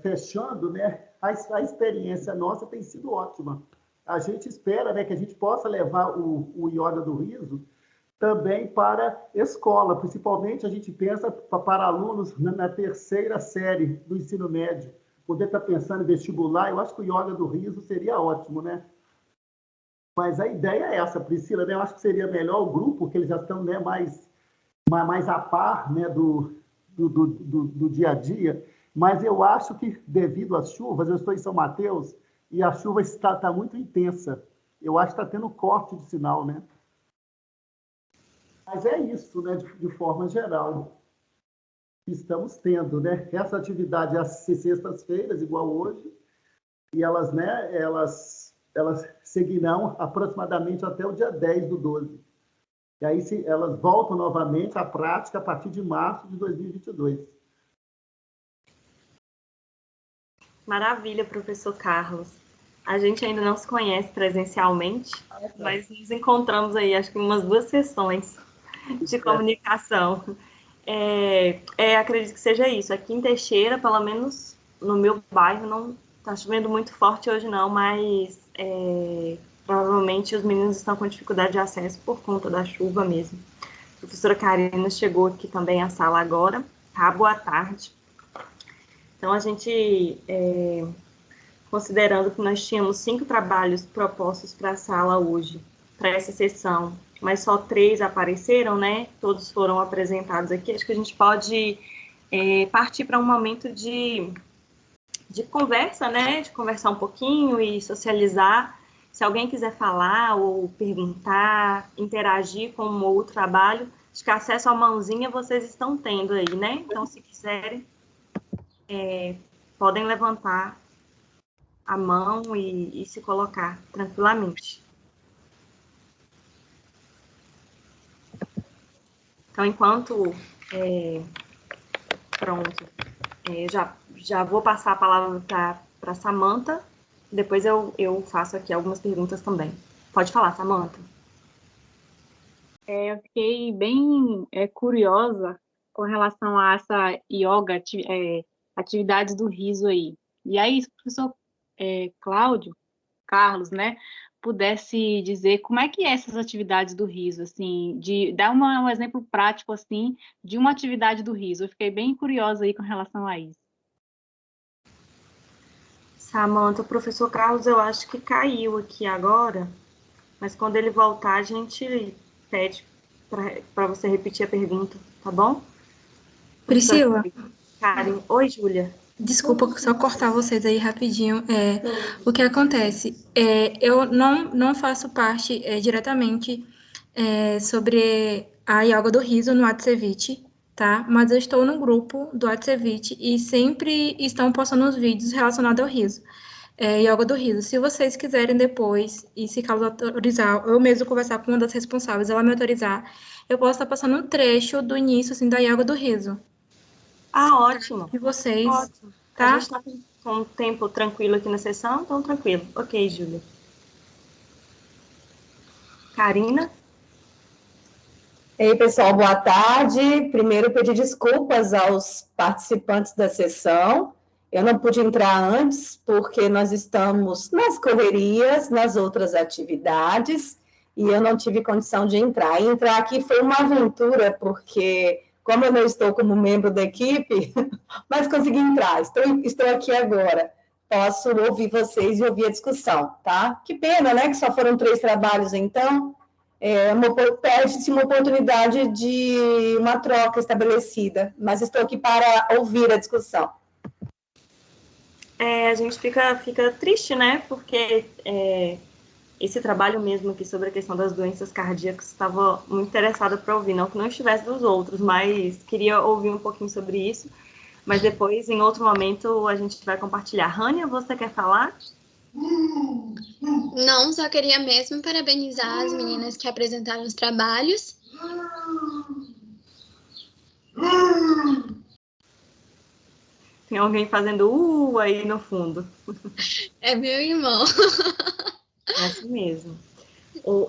fechando, né, a experiência nossa tem sido ótima. A gente espera, né, que a gente possa levar o yoga do riso também para escola, principalmente a gente pensa para alunos na terceira série do ensino médio, poder estar pensando em vestibular. Eu acho que o yoga do riso seria ótimo, né? Mas a ideia é essa, Priscila, né? Eu acho que seria melhor o grupo, porque eles já estão, né, mais a par, né, do dia a dia, mas eu acho que, devido às chuvas, eu estou em São Mateus, e a chuva está muito intensa. Eu acho que está tendo corte de sinal, né? Mas é isso, né, de forma geral. Estamos tendo, né, essa atividade às sextas-feiras, igual hoje, e elas, né, elas seguirão aproximadamente até o dia 10 do 12. E aí elas voltam novamente à prática a partir de março de 2022. Maravilha, professor Carlos. A gente ainda não se conhece presencialmente, mas nos encontramos aí, acho que em umas 2 sessões de comunicação. Acredito que seja isso. Aqui em Teixeira, pelo menos no meu bairro, não está chovendo muito forte hoje não, mas provavelmente os meninos estão com dificuldade de acesso por conta da chuva mesmo. A professora Karina chegou aqui também à sala agora. Tá, boa tarde. Então, a gente, considerando que nós tínhamos 5 trabalhos propostos para a sala hoje, para essa sessão, mas só 3 apareceram, né? Todos foram apresentados aqui. Acho que a gente pode partir para um momento de conversa, né? De conversar um pouquinho e socializar. Se alguém quiser falar ou perguntar, interagir com um outro trabalho, acho que acesso à mãozinha vocês estão tendo aí, né? Então, se quiserem, podem levantar a mão e se colocar tranquilamente. Então, enquanto... pronto. Já vou passar a palavra para a Samantha. Depois eu faço aqui algumas perguntas também. Pode falar, Samantha. Eu fiquei bem curiosa com relação a essa yoga, atividades do riso aí. E aí, se o professor Carlos, né, pudesse dizer como é que é essas atividades do riso, assim, de dar um exemplo prático, assim, de uma atividade do riso. Eu fiquei bem curiosa aí com relação a isso. Samantha, o professor Carlos, eu acho que caiu aqui agora, mas quando ele voltar, a gente pede para você repetir a pergunta, tá bom? Priscila. Karen. Oi, Júlia. Desculpa só cortar vocês aí rapidinho. O que acontece? Eu não faço parte diretamente sobre a yoga do riso no WhatsApp, tá? Mas eu estou no grupo do WhatsApp e sempre estão postando os vídeos relacionados ao riso. Yoga do riso. Se vocês quiserem depois, e se Carlos autorizar, eu mesmo conversar com uma das responsáveis, ela me autorizar, eu posso estar passando um trecho do início, assim, da yoga do riso. Ah, ótimo. De vocês, ótimo. Tá? A gente está com um tempo tranquilo aqui na sessão, então tranquilo. Ok, Júlia. Karina? Ei, pessoal, boa tarde. Primeiro, pedir desculpas aos participantes da sessão. Eu não pude entrar antes, porque nós estamos nas correrias, nas outras atividades, e eu não tive condição de entrar. E entrar aqui foi uma aventura, porque, como eu não estou como membro da equipe, mas consegui entrar. Estou aqui agora. Posso ouvir vocês e ouvir a discussão, tá? Que pena, né, que só foram 3 trabalhos, então... perde-se uma oportunidade de uma troca estabelecida, mas estou aqui para ouvir a discussão. A gente fica triste, né, porque esse trabalho mesmo aqui sobre a questão das doenças cardíacas estava muito interessada para ouvir, não que não estivesse dos outros, mas queria ouvir um pouquinho sobre isso, mas depois, em outro momento, a gente vai compartilhar. Rania, você quer falar? Não, só queria mesmo parabenizar as meninas que apresentaram os trabalhos. Tem alguém fazendo aí no fundo. É meu irmão. É assim mesmo.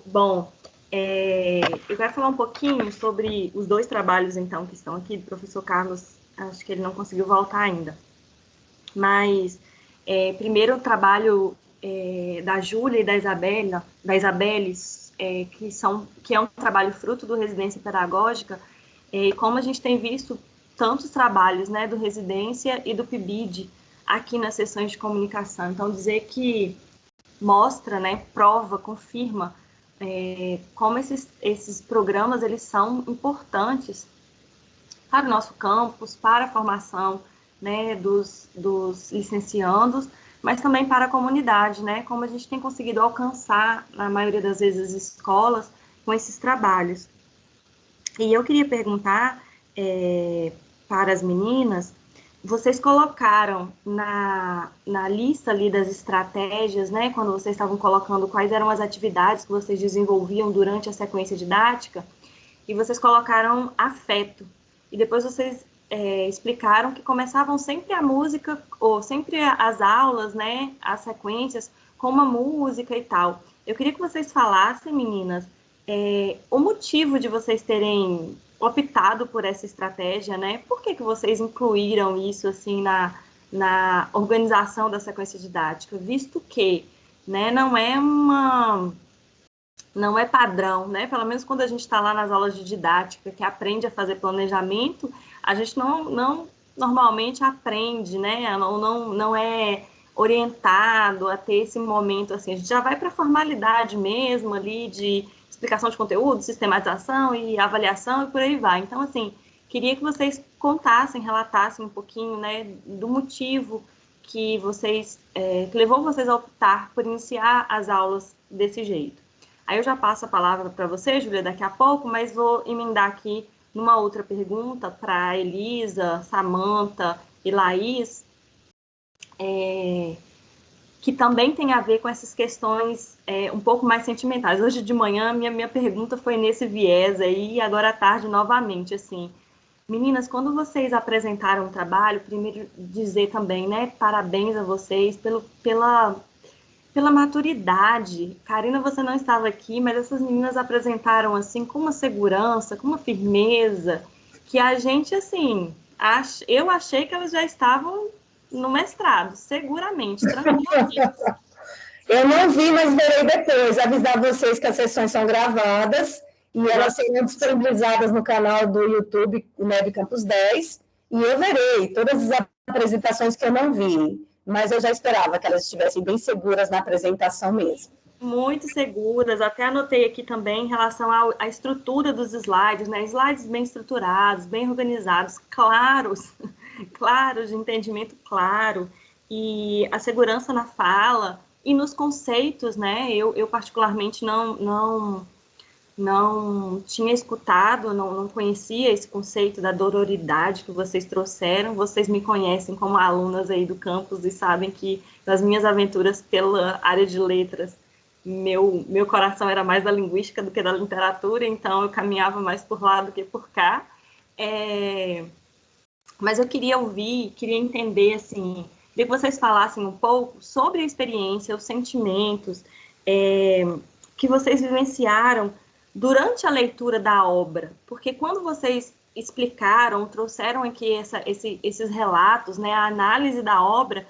Bom, eu quero falar um pouquinho sobre os 2 trabalhos, então, que estão aqui, do professor Carlos. Acho que ele não conseguiu voltar ainda. Mas, primeiro, o trabalho da Júlia e da Isabelle, que é um trabalho fruto do Residência Pedagógica, e como a gente tem visto tantos trabalhos, né, do Residência e do PIBID aqui nas sessões de comunicação. Então, dizer que mostra, né, prova, confirma como esses programas eles são importantes para o nosso campus, para a formação, né, dos licenciandos, mas também para a comunidade, né, como a gente tem conseguido alcançar, na maioria das vezes, as escolas com esses trabalhos. E eu queria perguntar para as meninas, vocês colocaram na lista ali das estratégias, né, quando vocês estavam colocando quais eram as atividades que vocês desenvolviam durante a sequência didática, e vocês colocaram afeto. E depois vocês explicaram que começavam sempre a música, ou sempre as aulas, né, as sequências, com uma música e tal. Eu queria que vocês falassem, meninas, o motivo de vocês terem optado por essa estratégia, né? Por que vocês incluíram isso, assim, na organização da sequência didática? Visto que, né, não é padrão, né? Pelo menos quando a gente está lá nas aulas de didática, que aprende a fazer planejamento, a gente não normalmente aprende, né? Ou não é orientado a ter esse momento, assim, a gente já vai para a formalidade mesmo ali de explicação de conteúdo, sistematização e avaliação e por aí vai. Então, assim, queria que vocês contassem, relatassem um pouquinho, né, do motivo que levou vocês a optar por iniciar as aulas desse jeito. Aí eu já passo a palavra para você, Júlia, daqui a pouco, mas vou emendar aqui numa outra pergunta para Elisa, Samantha e Laís, que também tem a ver com essas questões um pouco mais sentimentais. Hoje de manhã, minha pergunta foi nesse viés aí, e agora à tarde novamente, assim. Meninas, quando vocês apresentaram o trabalho, primeiro dizer também, né, parabéns a vocês pela maturidade. Karina, você não estava aqui, mas essas meninas apresentaram, assim, com uma segurança, com uma firmeza, que a gente, assim, eu achei que elas já estavam no mestrado, seguramente, tranquilamente. Eu não vi, mas verei depois. Avisar vocês que as sessões são gravadas e elas serão disponibilizadas no canal do YouTube, o MEB Campus 10, e eu verei todas as apresentações que eu não vi, mas eu já esperava que elas estivessem bem seguras na apresentação mesmo. Muito seguras, até anotei aqui também em relação à estrutura dos slides, né? Slides bem estruturados, bem organizados, claros, de entendimento claro, e a segurança na fala e nos conceitos, né? Eu particularmente não tinha escutado, não conhecia esse conceito da dororidade que vocês trouxeram. Vocês me conhecem como alunas aí do campus e sabem que nas minhas aventuras pela área de letras, meu coração era mais da linguística do que da literatura, então eu caminhava mais por lá do que por cá. Mas eu queria entender, assim, queria que vocês falassem um pouco sobre a experiência, os sentimentos, que vocês vivenciaram durante a leitura da obra, porque quando vocês explicaram, trouxeram aqui esses relatos, né, a análise da obra,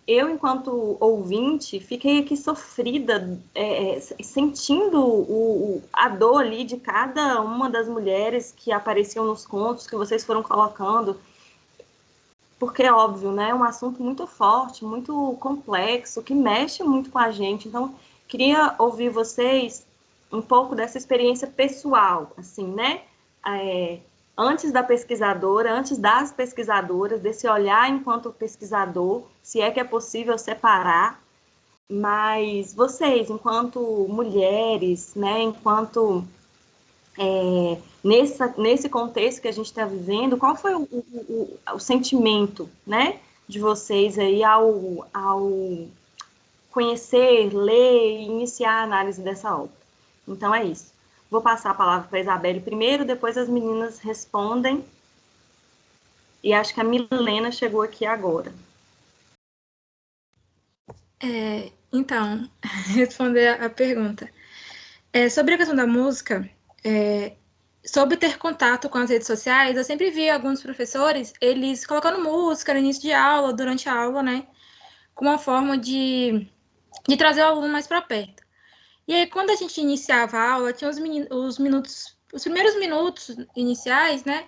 eu, enquanto ouvinte, fiquei aqui sofrida, sentindo a dor ali de cada uma das mulheres que apareciam nos contos que vocês foram colocando, porque, óbvio, né, é um assunto muito forte, muito complexo, que mexe muito com a gente. Então, queria ouvir vocês um pouco dessa experiência pessoal, assim, né? Antes da pesquisadora, antes das pesquisadoras, desse olhar enquanto pesquisador, se é que é possível separar, mas vocês, enquanto mulheres, né, enquanto nesse contexto que a gente está vivendo, qual foi o sentimento, né, de vocês aí ao conhecer, ler e iniciar a análise dessa obra? Então é isso. Vou passar a palavra para a Isabelle primeiro, depois as meninas respondem. E acho que a Milena chegou aqui agora. Então, responder a pergunta. Sobre a questão da música, sobre ter contato com as redes sociais, eu sempre vi alguns professores, eles colocando música no início de aula, durante a aula, né? Com uma forma de trazer o aluno mais para perto. E aí, quando a gente iniciava a aula, tinha os primeiros minutos iniciais, né?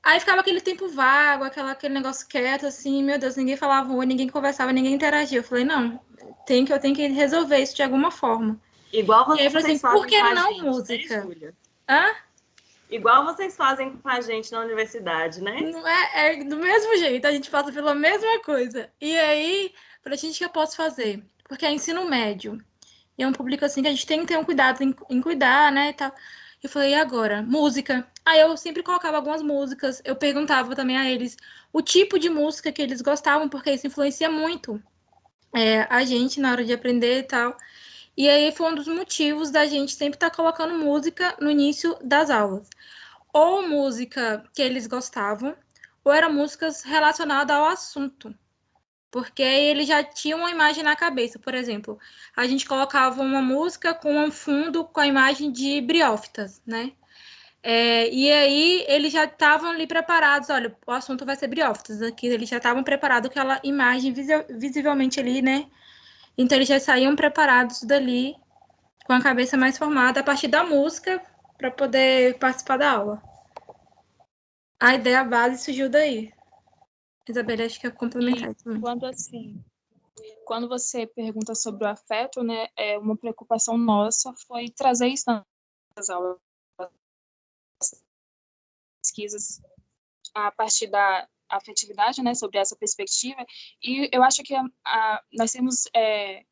Aí ficava aquele tempo vago, aquele negócio quieto, assim, meu Deus, ninguém falava oi, ninguém conversava, ninguém interagia. Eu falei, não, eu tenho que resolver isso de alguma forma. Igual vocês fazem assim, fazem por que com a não gente, música? Né, Júlia? Hã? Igual vocês fazem com a gente na universidade, né? Não é do mesmo jeito, a gente passa pela mesma coisa. E aí, pra gente, o que eu posso fazer? Porque é ensino médio. E é um público assim que a gente tem que ter um cuidado em cuidar, né, e tal. Eu falei, e agora? Música. Aí eu sempre colocava algumas músicas, eu perguntava também a eles o tipo de música que eles gostavam, porque isso influencia muito a gente na hora de aprender e tal. E aí foi um dos motivos da gente sempre estar colocando música no início das aulas. Ou música que eles gostavam, ou eram músicas relacionadas ao assunto. Porque aí ele já tinha uma imagem na cabeça. Por exemplo, a gente colocava uma música com um fundo com a imagem de briófitas, né? E aí eles já estavam ali preparados. Olha, o assunto vai ser briófitas. Aqui eles já estavam preparados com aquela imagem visivelmente ali, né? Então eles já saíam preparados dali com a cabeça mais formada a partir da música para poder participar da aula. A ideia base surgiu daí. Isabela, acho que é complementar também. Quando você pergunta sobre o afeto, né, uma preocupação nossa foi trazer isso nas aulas, pesquisas a partir da afetividade, né, sobre essa perspectiva. E eu acho que nós temos é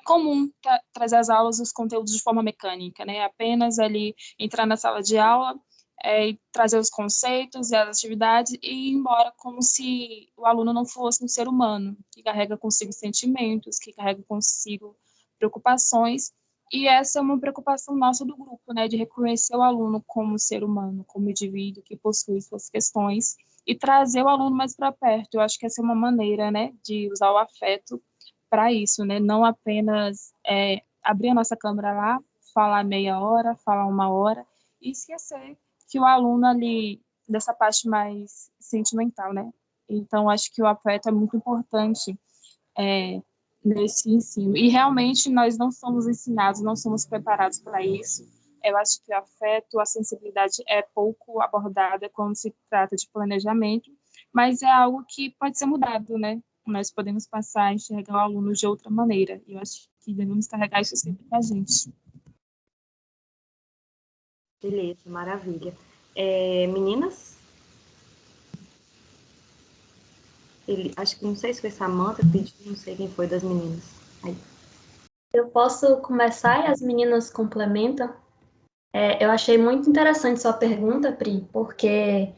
comum trazer às aulas os conteúdos de forma mecânica, né? Apenas ali entrar na sala de aula e trazer os conceitos e as atividades e ir embora como se o aluno não fosse um ser humano, que carrega consigo sentimentos, que carrega consigo preocupações. E essa é uma preocupação nossa do grupo, né? De reconhecer o aluno como ser humano, como indivíduo que possui suas questões e trazer o aluno mais para perto. Eu acho que essa é uma maneira, né? De usar o afeto para isso, né? Não apenas abrir a nossa câmera lá, falar meia hora, falar uma hora, e esquecer que o aluno ali, dessa parte mais sentimental, né? Então, acho que o afeto é muito importante nesse ensino. E realmente nós não somos ensinados, não somos preparados para isso. Eu acho que o afeto, a sensibilidade é pouco abordada quando se trata de planejamento, mas é algo que pode ser mudado, né? Nós podemos passar a enxergar o aluno de outra maneira. E eu acho que devemos carregar isso sempre com a gente. Beleza, maravilha. Meninas? Acho que não sei se foi Samantha que pediu, não sei quem foi das meninas. Aí. Eu posso começar e as meninas complementam? Eu achei muito interessante sua pergunta, Pri, porque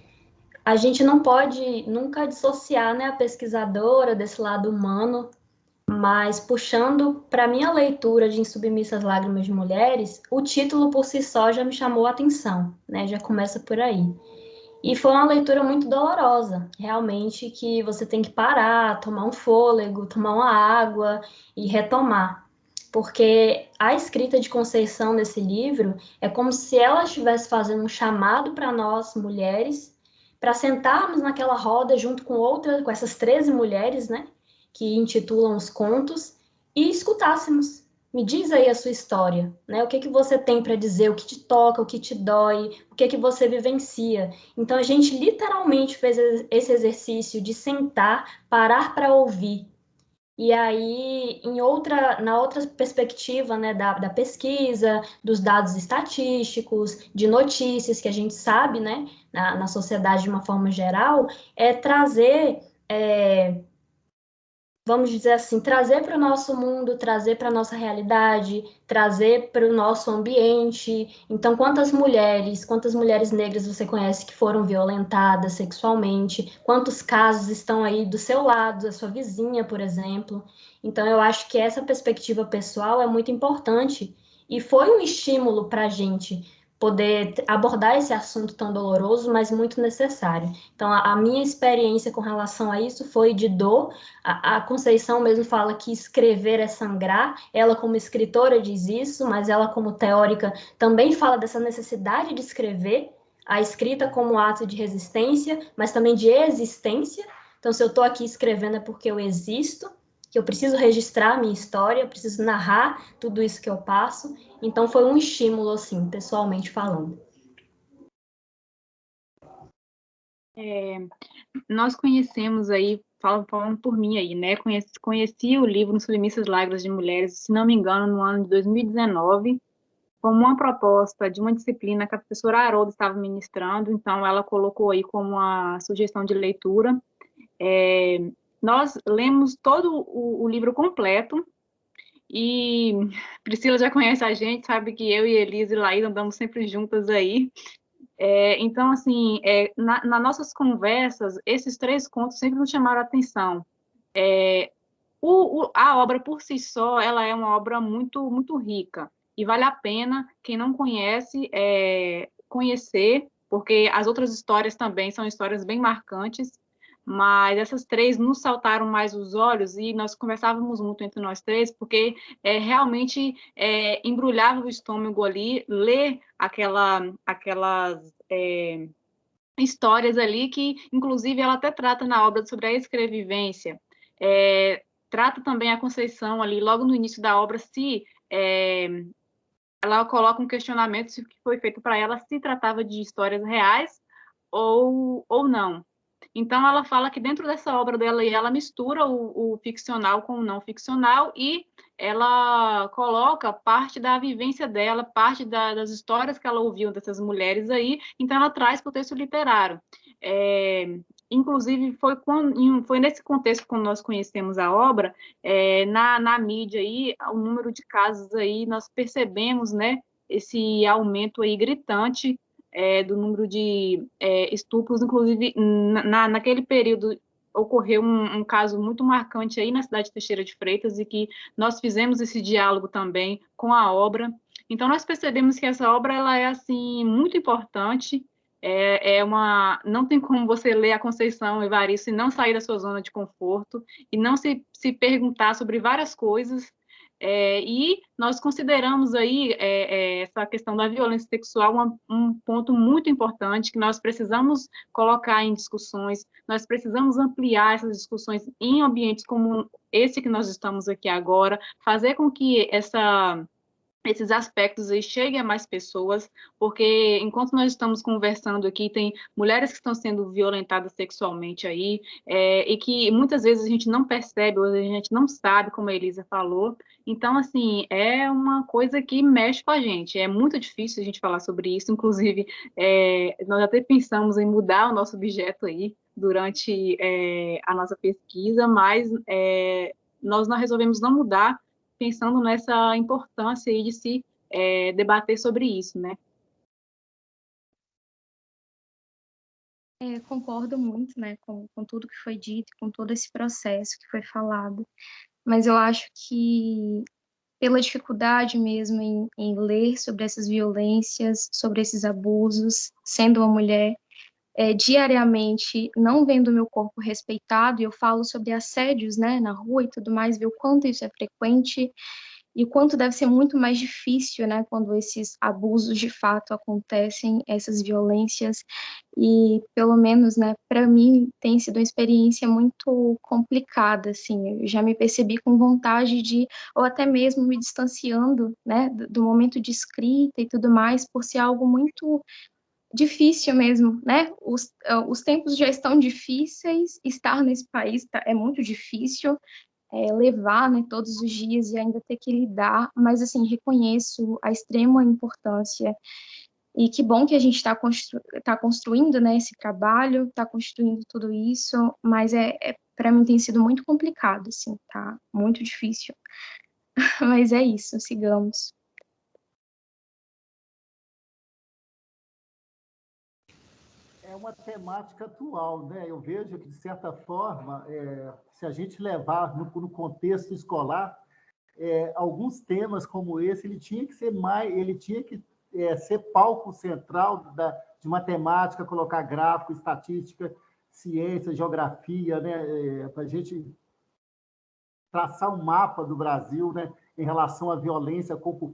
a gente não pode nunca dissociar, né, a pesquisadora desse lado humano, mas puxando para minha leitura de Em Submissas Lágrimas de Mulheres, o título por si só já me chamou a atenção, né? Já começa por aí. E foi uma leitura muito dolorosa, realmente, que você tem que parar, tomar um fôlego, tomar uma água e retomar. porque a escrita de Conceição nesse livro é como se ela estivesse fazendo um chamado para nós, mulheres, para sentarmos naquela roda junto com essas 13 mulheres, né, que intitulam os contos, e escutássemos. Me diz aí a sua história, né? O que você tem para dizer, o que te toca, o que te dói, o que você vivencia. Então, a gente literalmente fez esse exercício de sentar, parar para ouvir. E aí, na outra perspectiva, né, da pesquisa, dos dados estatísticos, de notícias que a gente sabe, né, na sociedade de uma forma geral, é trazer... vamos dizer assim, trazer para o nosso mundo, trazer para a nossa realidade, trazer para o nosso ambiente. Então, quantas mulheres negras você conhece que foram violentadas sexualmente? Quantos casos estão aí do seu lado, da sua vizinha, por exemplo? Então, eu acho que essa perspectiva pessoal é muito importante e foi um estímulo para a gente poder abordar esse assunto tão doloroso, mas muito necessário. Então, a minha experiência com relação a isso foi de dor. A Conceição mesmo fala que escrever é sangrar. Ela, como escritora, diz isso, mas ela, como teórica, também fala dessa necessidade de escrever, a escrita como ato de resistência, mas também de existência. Então, se eu estou aqui escrevendo é porque eu existo, que eu preciso registrar a minha história, eu preciso narrar tudo isso que eu passo. Então, foi um estímulo, assim, pessoalmente falando. Nós conhecemos aí, falando por mim aí, né? Conheci o livro Submissas Lágrimas de Mulheres, se não me engano, no ano de 2019, como uma proposta de uma disciplina que a professora Haroldo estava ministrando, então ela colocou aí como uma sugestão de leitura. Nós lemos todo o livro completo, e Priscila já conhece a gente, sabe que eu e Elise e Laís andamos sempre juntas aí. Então, assim, nas nossas conversas, esses 3 contos sempre nos chamaram a atenção. A obra por si só, ela é uma obra muito, muito rica, e vale a pena, quem não conhece, conhecer, porque as outras histórias também são histórias bem marcantes, mas essas 3 nos saltaram mais os olhos, e nós conversávamos muito entre nós 3, porque realmente embrulhava o estômago ali, ler aquelas histórias ali, que inclusive ela até trata na obra sobre a escrevivência, trata também a Conceição ali, logo no início da obra, se ela coloca um questionamento se o que foi feito para ela se tratava de histórias reais ou não. Então, ela fala que dentro dessa obra dela, ela mistura o ficcional com o não ficcional, e ela coloca parte da vivência dela, parte das histórias que ela ouviu dessas mulheres aí, então ela traz para o texto literário. Inclusive, foi nesse contexto, quando nós conhecemos a obra, na mídia aí, o número de casos aí, nós percebemos, né, esse aumento aí gritante do número de estupros. Inclusive, naquele período, ocorreu um caso muito marcante aí na cidade de Teixeira de Freitas, e que nós fizemos esse diálogo também com a obra. Então, nós percebemos que essa obra, ela é, assim, muito importante. Não tem como você ler a Conceição Evaristo e não sair da sua zona de conforto, e não se perguntar sobre várias coisas. E nós consideramos aí essa questão da violência sexual um ponto muito importante, que nós precisamos colocar em discussões, nós precisamos ampliar essas discussões em ambientes como esse que nós estamos aqui agora, fazer com que esses aspectos aí cheguem a mais pessoas, porque enquanto nós estamos conversando aqui, tem mulheres que estão sendo violentadas sexualmente aí, e que muitas vezes a gente não percebe, ou a gente não sabe, como a Elisa falou. Então, assim, é uma coisa que mexe com a gente, é muito difícil a gente falar sobre isso. Inclusive, nós até pensamos em mudar o nosso objeto aí durante a nossa pesquisa, mas nós resolvemos não mudar, pensando nessa importância aí de se debater sobre isso, né? Concordo muito, né, com tudo que foi dito, com todo esse processo que foi falado, mas eu acho que pela dificuldade mesmo em ler sobre essas violências, sobre esses abusos, sendo uma mulher, diariamente não vendo o meu corpo respeitado, e eu falo sobre assédios, né, na rua e tudo mais, ver o quanto isso é frequente. e o quanto deve ser muito mais difícil, né, quando esses abusos de fato acontecem, essas violências, e pelo menos, né, para mim tem sido uma experiência muito complicada, assim, eu já me percebi com vontade de, ou até mesmo me distanciando, né, do momento de escrita e tudo mais, por ser algo muito difícil mesmo, né, os tempos já estão difíceis, estar nesse país é muito difícil, levar, né, todos os dias e ainda ter que lidar, mas, assim, reconheço a extrema importância e que bom que a gente está tá construindo, né, esse trabalho, está construindo tudo isso, mas para mim tem sido muito complicado, assim, tá muito difícil, mas é isso, sigamos. É uma temática atual, né? Eu vejo que, de certa forma, se a gente levar no contexto escolar, alguns temas como esse, ele tinha que ser mais, ele tinha que ser palco central de matemática, colocar gráfico, estatística, ciência, geografia, né? Para a gente traçar um mapa do Brasil, né? Em relação à violência contra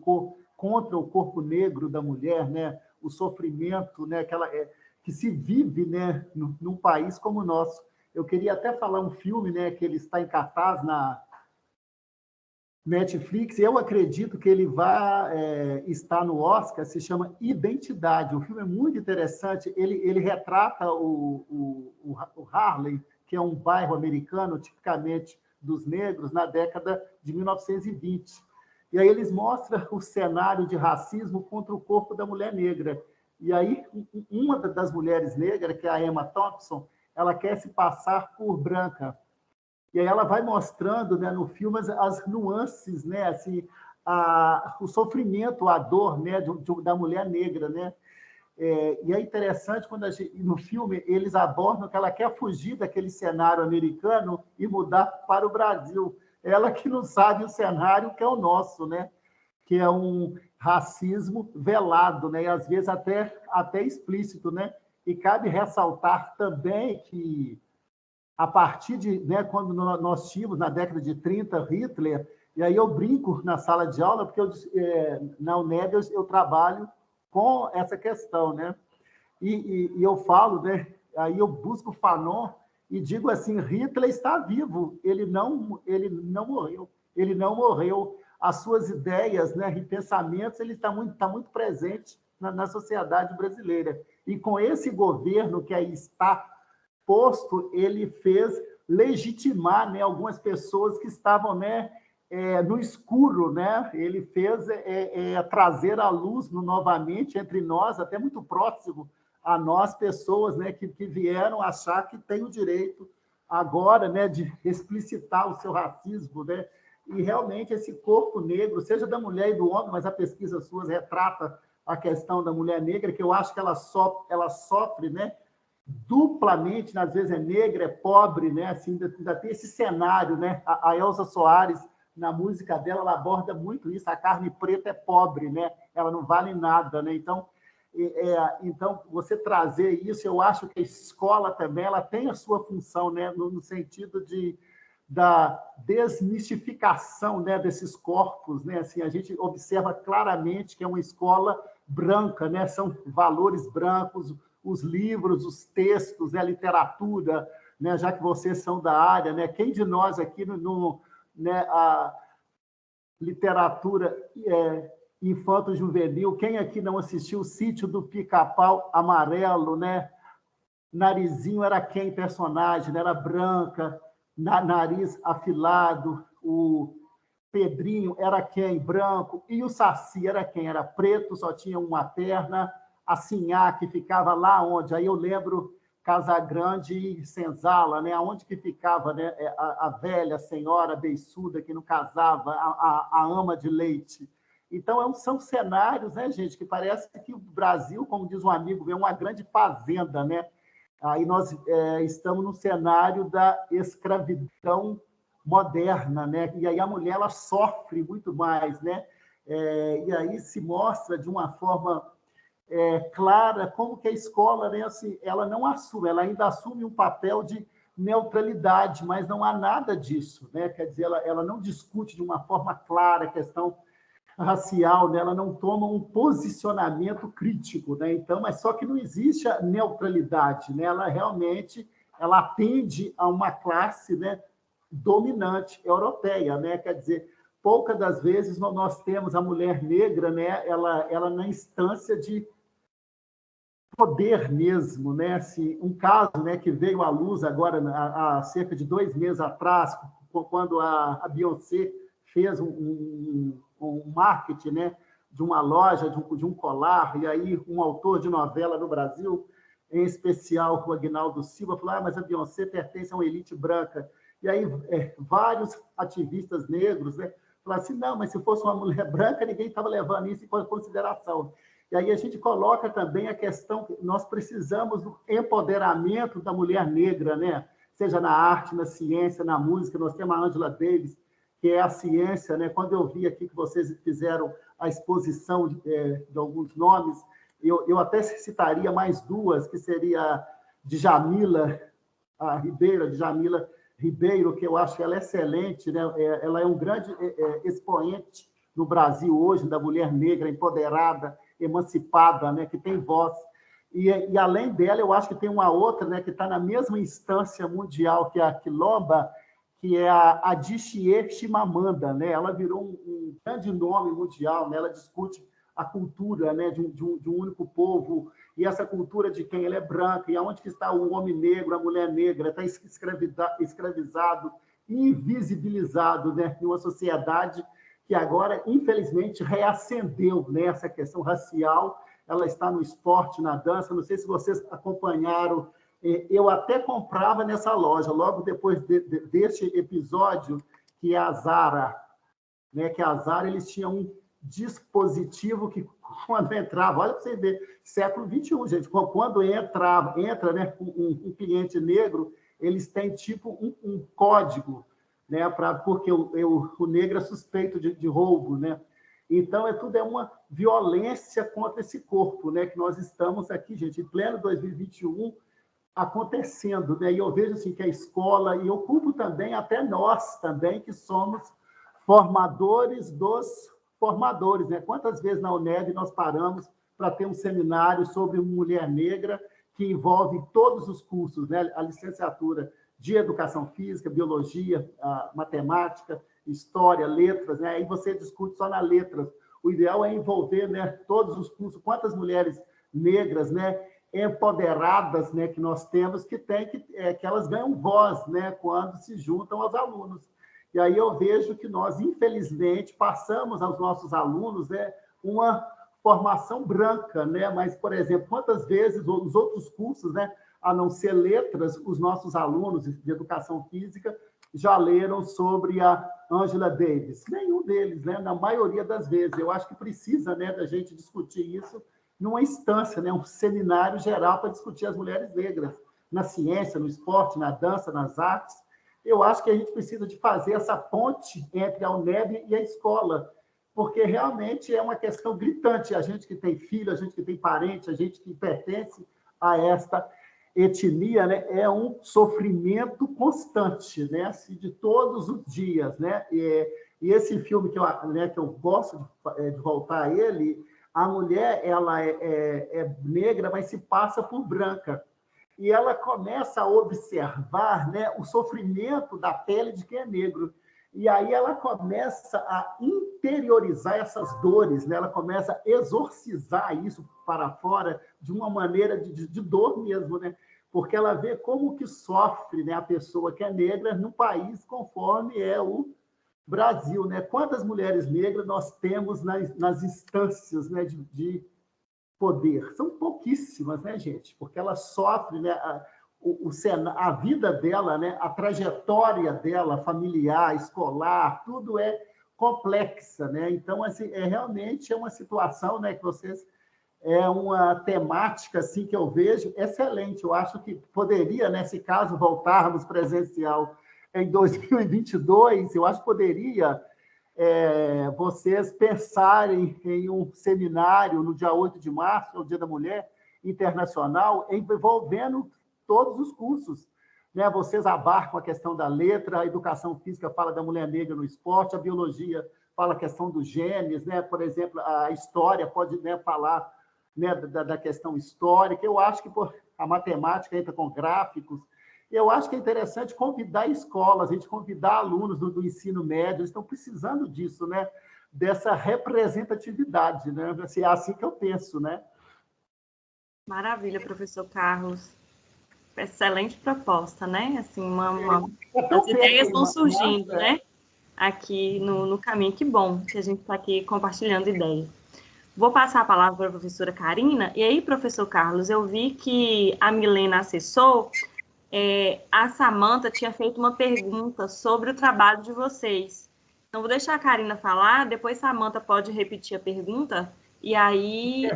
o corpo negro da mulher, né? O sofrimento, né? Que se vive, né? Num país como o nosso. Eu queria até falar um filme, né? Que ele está em cartaz na Netflix, eu acredito que ele vai estar no Oscar, se chama Identidade. O filme é muito interessante, ele retrata o Harlem, que é um bairro americano, tipicamente dos negros, na década de 1920. E aí eles mostram o cenário de racismo contra o corpo da mulher negra. E aí uma das mulheres negras, que é a Emma Thompson, ela quer se passar por branca. E aí ela vai mostrando, né, no filme as nuances, né, assim, o sofrimento, a dor, né, da mulher negra, né? E é interessante quando no filme eles abordam que ela quer fugir daquele cenário americano e mudar para o Brasil. Ela que não sabe o cenário que é o nosso, né? Que é um racismo velado, né? E às vezes até explícito, né? E cabe ressaltar também que a partir de, né, quando nós tínhamos, na década de 30, Hitler, e aí eu brinco na sala de aula, porque na UNEB eu trabalho com essa questão, né? E eu falo, né, aí eu busco Fanon e digo assim, Hitler está vivo, ele não morreu, ele não morreu. As suas ideias, né, e pensamentos, ele está muito presente na sociedade brasileira. E com esse governo que aí está posto, ele fez legitimar, né, algumas pessoas que estavam, né, no escuro, né? Ele fez trazer a luz novamente entre nós, até muito próximo a nós, pessoas, né, que vieram achar que tem o direito agora, né, de explicitar o seu racismo, né? E realmente esse corpo negro, seja da mulher e do homem, mas a pesquisa sua retrata a questão da mulher negra, que eu acho que ela sofre, né, duplamente, às vezes é negra, é pobre, né? Assim, ainda tem esse cenário, né? A Elza Soares, na música dela, ela aborda muito isso, a carne preta é pobre, né? Ela não vale nada, né? Então, você trazer isso, eu acho que a escola também ela tem a sua função, né? No sentido da desmistificação, né, desses corpos, né? Assim, a gente observa claramente que é uma escola branca, né? São valores brancos, os livros, os textos, né, a literatura, né, já que vocês são da área, né, quem de nós aqui né, a literatura infanto-juvenil, quem aqui não assistiu o Sítio do Pica-Pau Amarelo, né? Narizinho era quem personagem, né? Era branca, nariz afilado, o Pedrinho era quem? Branco, e o Saci era quem? Era preto, só tinha uma perna, a Sinhá, que ficava lá onde? Aí eu lembro Casagrande e Senzala, né? Onde que ficava, né? A velha senhora beiçuda que não casava, a ama de leite. Então, são cenários, né, gente, que parece que o Brasil, como diz um amigo, é uma grande fazenda, né? Aí nós estamos no cenário da escravidão moderna, né? E aí a mulher ela sofre muito mais, né? E aí se mostra de uma forma clara como que a escola, né, assim, ela não assume, ela ainda assume um papel de neutralidade, mas não há nada disso, né? Quer dizer, ela não discute de uma forma clara a questão racial, né? Ela não toma um posicionamento crítico, né? Então, mas só que não existe a neutralidade, né? Ela realmente atende a uma classe, né, dominante europeia, né? Quer dizer, poucas das vezes nós temos a mulher negra, né? Ela na instância de poder mesmo, né? Assim, um caso, né, que veio à luz agora há cerca de 2 meses atrás, quando a Beyoncé fez um marketing, né, de uma loja, de um colar, e aí um autor de novela no Brasil, em especial o Aguinaldo Silva, falou: mas a Beyoncé pertence a uma elite branca. E aí vários ativistas negros, né, falaram assim: não, mas se fosse uma mulher branca, ninguém estava levando isso em consideração. E aí a gente coloca também a questão que nós precisamos do empoderamento da mulher negra, né? Seja na arte, na ciência, na música. Nós temos a Angela Davis, que é a ciência, né? Quando eu vi aqui que vocês fizeram a exposição de alguns nomes, eu até citaria mais 2, que seria Djamila Ribeiro, que eu acho ela excelente, né? Ela é um grande expoente no Brasil hoje da mulher negra empoderada, emancipada, né, que tem voz. E além dela, eu acho que tem uma outra, né, que está na mesma instância mundial que a Quilomba, que é a Adichie Chimamanda, né? Ela virou um grande nome mundial, né? Ela discute a cultura, né, de um único povo, e essa cultura de quem ela é branca, e aonde que está o homem negro, a mulher negra, está escravizado, invisibilizado, né, em uma sociedade que agora, infelizmente, reacendeu, né, essa questão racial. Ela está no esporte, na dança. Não sei se vocês acompanharam. Eu até comprava nessa loja, logo depois deste episódio, que é a Zara, né, que a Zara, eles tinham um dispositivo que, quando entrava, olha para você ver, século XXI, gente, quando entra, né, um cliente negro, eles têm tipo um código, né, porque o negro é suspeito de roubo, né? Então, tudo é uma violência contra esse corpo, né, que nós estamos aqui, gente, em pleno 2021, acontecendo, né? E eu vejo assim, que a escola, e eu culpo também até nós também, que somos formadores dos formadores, né? Quantas vezes na UNED nós paramos para ter um seminário sobre mulher negra, que envolve todos os cursos, né? A licenciatura de Educação Física, Biologia, Matemática, História, Letras, né? Aí você discute só na Letras. O ideal é envolver, né, todos os cursos. Quantas mulheres negras, né, empoderadas, né, que nós temos, que elas ganham voz, né, quando se juntam aos alunos. E aí eu vejo que nós, infelizmente, passamos aos nossos alunos, né, uma formação branca, né? Mas, por exemplo, quantas vezes os outros cursos, né, a não ser letras, os nossos alunos de educação física já leram sobre a Angela Davis? Nenhum deles, né? Na maioria das vezes. Eu acho que precisa, né, da gente discutir isso numa instância, né, um seminário geral para discutir as mulheres negras na ciência, no esporte, na dança, nas artes. Eu acho que a gente precisa de fazer essa ponte entre a UNEB e a escola, porque realmente é uma questão gritante. A gente que tem filho, a gente que tem parente, a gente que pertence a esta etnia, né, é um sofrimento constante, né, assim, de todos os dias, né? E esse filme que eu gosto de voltar a ele, a mulher, ela é negra, mas se passa por branca. E ela começa a observar, né, o sofrimento da pele de quem é negro. E aí ela começa a interiorizar essas dores, né? Ela começa a exorcizar isso para fora de uma maneira de dor mesmo, né? Porque ela vê como que sofre, né, a pessoa que é negra num país conforme é o Brasil, né? Quantas mulheres negras nós temos nas instâncias, né, de poder? São pouquíssimas, né, gente? Porque ela sofre, né, a vida dela, né, a trajetória dela, familiar, escolar, tudo é complexa, né? Então, assim, realmente uma situação, né, que vocês... É uma temática assim, que eu vejo excelente. Eu acho que poderia, nesse caso, voltarmos presencial em 2022, eu acho que poderia vocês pensarem em um seminário no dia 8 de março, é o Dia da Mulher Internacional, envolvendo todos os cursos, né? Vocês abarcam a questão da letra, a educação física fala da mulher negra no esporte, a biologia fala a questão dos genes, né? Por exemplo, a história pode, né, falar, né, da questão histórica. Eu acho que a matemática entra com gráficos. Eu acho que é interessante convidar escolas, a gente convidar alunos do ensino médio, eles estão precisando disso, né? Dessa representatividade, né? É assim que eu penso, né? Maravilha, professor Carlos. Excelente proposta, né? Assim, as ideias estão surgindo, né? Aqui no caminho. Que bom que a gente está aqui compartilhando ideias. Vou passar a palavra para a professora Karina. E aí, professor Carlos, eu vi que a Milena acessou, a Samantha tinha feito uma pergunta sobre o trabalho de vocês. Então, vou deixar a Karina falar, depois a Samantha pode repetir a pergunta, e aí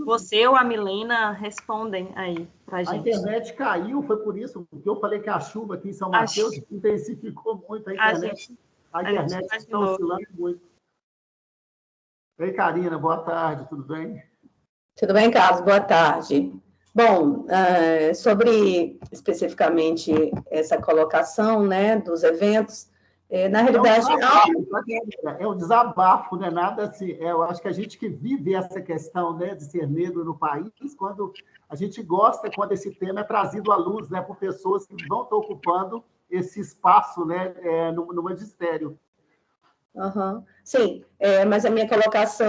você ou a Milena respondem aí para a gente. A internet caiu, foi por isso que eu falei que a chuva aqui em São Mateus intensificou muito a internet. A internet está oscilando muito. Oi, Karina, boa tarde, tudo bem? Tudo bem, Carlos? Boa tarde. Bom, sobre especificamente essa colocação, né, dos eventos, na realidade... É um desabafo, não é nada assim. Eu acho que a gente que vive essa questão, né, de ser negro no país, quando a gente gosta, quando esse tema é trazido à luz, né, por pessoas que vão estar ocupando esse espaço, né, no magistério. Uhum. Sim, mas a minha colocação,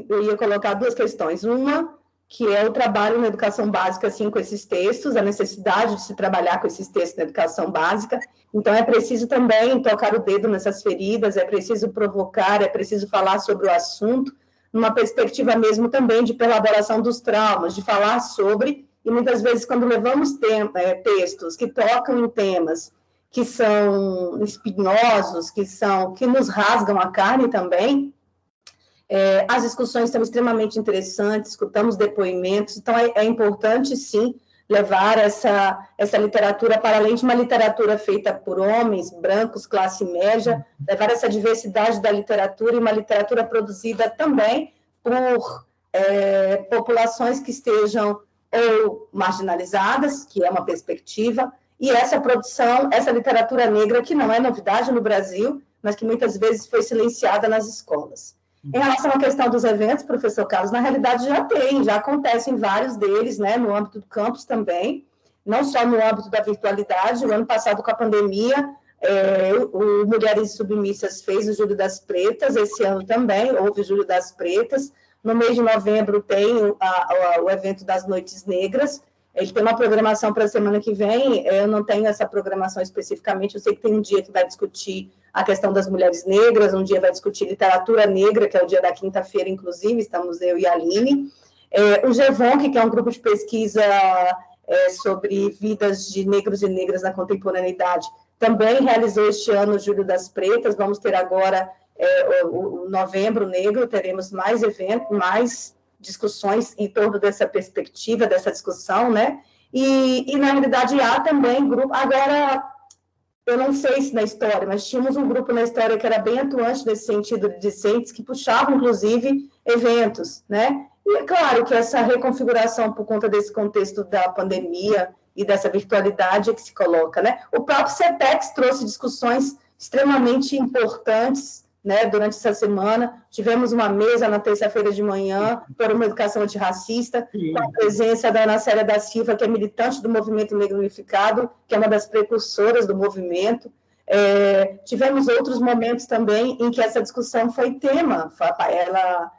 eu ia colocar duas questões. Uma, que é o trabalho na educação básica, assim, com esses textos, a necessidade de se trabalhar com esses textos na educação básica. Então, é preciso também tocar o dedo nessas feridas, é preciso provocar, é preciso falar sobre o assunto, numa perspectiva mesmo também de elaboração dos traumas, de falar sobre, e muitas vezes, quando levamos textos que tocam em temas que são espinhosos, que nos rasgam a carne também, as discussões são extremamente interessantes, escutamos depoimentos, então é importante, sim, levar essa literatura para além de uma literatura feita por homens, brancos, classe média, levar essa diversidade da literatura e uma literatura produzida também por populações que estejam ou marginalizadas, que é uma perspectiva, e essa produção, essa literatura negra, que não é novidade no Brasil, mas que muitas vezes foi silenciada nas escolas. Em relação à questão dos eventos, professor Carlos, na realidade já acontecem vários deles, né, no âmbito do campus também, não só no âmbito da virtualidade. O ano passado, com a pandemia, o Mulheres Submissas fez o Júlio das Pretas, esse ano também houve o Júlio das Pretas. No mês de novembro tem o evento das Noites Negras. Ele tem uma programação para a semana que vem, eu não tenho essa programação especificamente, eu sei que tem um dia que vai discutir a questão das mulheres negras, um dia vai discutir literatura negra, que é o dia da quinta-feira, inclusive, estamos eu e a Aline. O GEVONC, que é um grupo de pesquisa sobre vidas de negros e negras na contemporaneidade, também realizou este ano o Júlio das Pretas. Vamos ter agora o Novembro Negro, teremos mais eventos, mais discussões em torno dessa perspectiva, dessa discussão, né? E na realidade, há também grupo... Agora, eu não sei se na história, mas tínhamos um grupo na história que era bem atuante nesse sentido de discentes, que puxavam, inclusive, eventos, né? E é claro que essa reconfiguração, por conta desse contexto da pandemia e dessa virtualidade que se coloca, né? O próprio CETEX trouxe discussões extremamente importantes, né, durante essa semana. Tivemos uma mesa na terça-feira de manhã para uma educação antirracista, com a presença da Ana Célia da Silva, que é militante do Movimento Negro Unificado, que é uma das precursoras do movimento. Tivemos outros momentos também em que essa discussão foi tema. Ela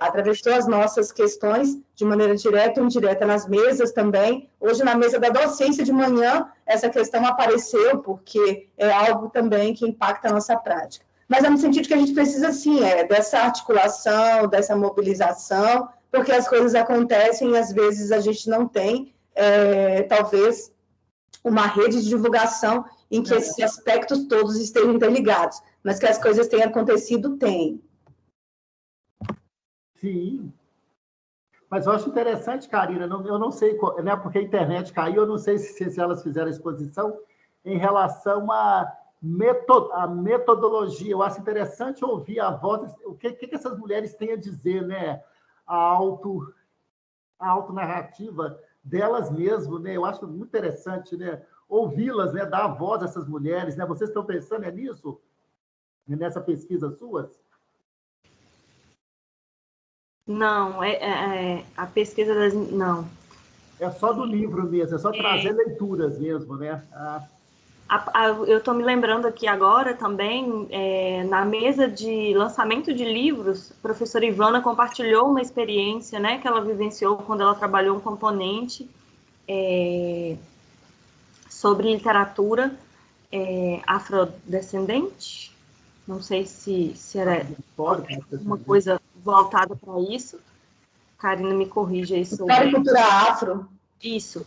atravessou as nossas questões de maneira direta ou indireta nas mesas também. Hoje, na mesa da docência de manhã, essa questão apareceu, porque é algo também que impacta a nossa prática. Mas é no sentido que a gente precisa, sim, dessa articulação, dessa mobilização, porque as coisas acontecem e, às vezes, a gente não tem, talvez, uma rede de divulgação em que esses aspectos todos estejam interligados, mas que as coisas tenham acontecido, tem. Sim. Mas eu acho interessante, Karina, eu não sei, né, porque a internet caiu, eu não sei se elas fizeram a exposição em relação a metodologia. Eu acho interessante ouvir a voz, o que essas mulheres têm a dizer, né? A autonarrativa delas mesmo, né? Eu acho muito interessante, né? Ouvi-las, né? Dar voz a essas mulheres, né? Vocês estão pensando nisso? Nessa pesquisa suas? Não, a pesquisa das... Não. É só do livro mesmo, é só trazer leituras mesmo, né? Eu estou me lembrando aqui agora também, na mesa de lançamento de livros, a professora Ivana compartilhou uma experiência, né, que ela vivenciou quando ela trabalhou um componente sobre literatura afrodescendente. Não sei se era uma coisa voltada para isso. Karina me corrige aí sobre... História e cultura afro. Isso.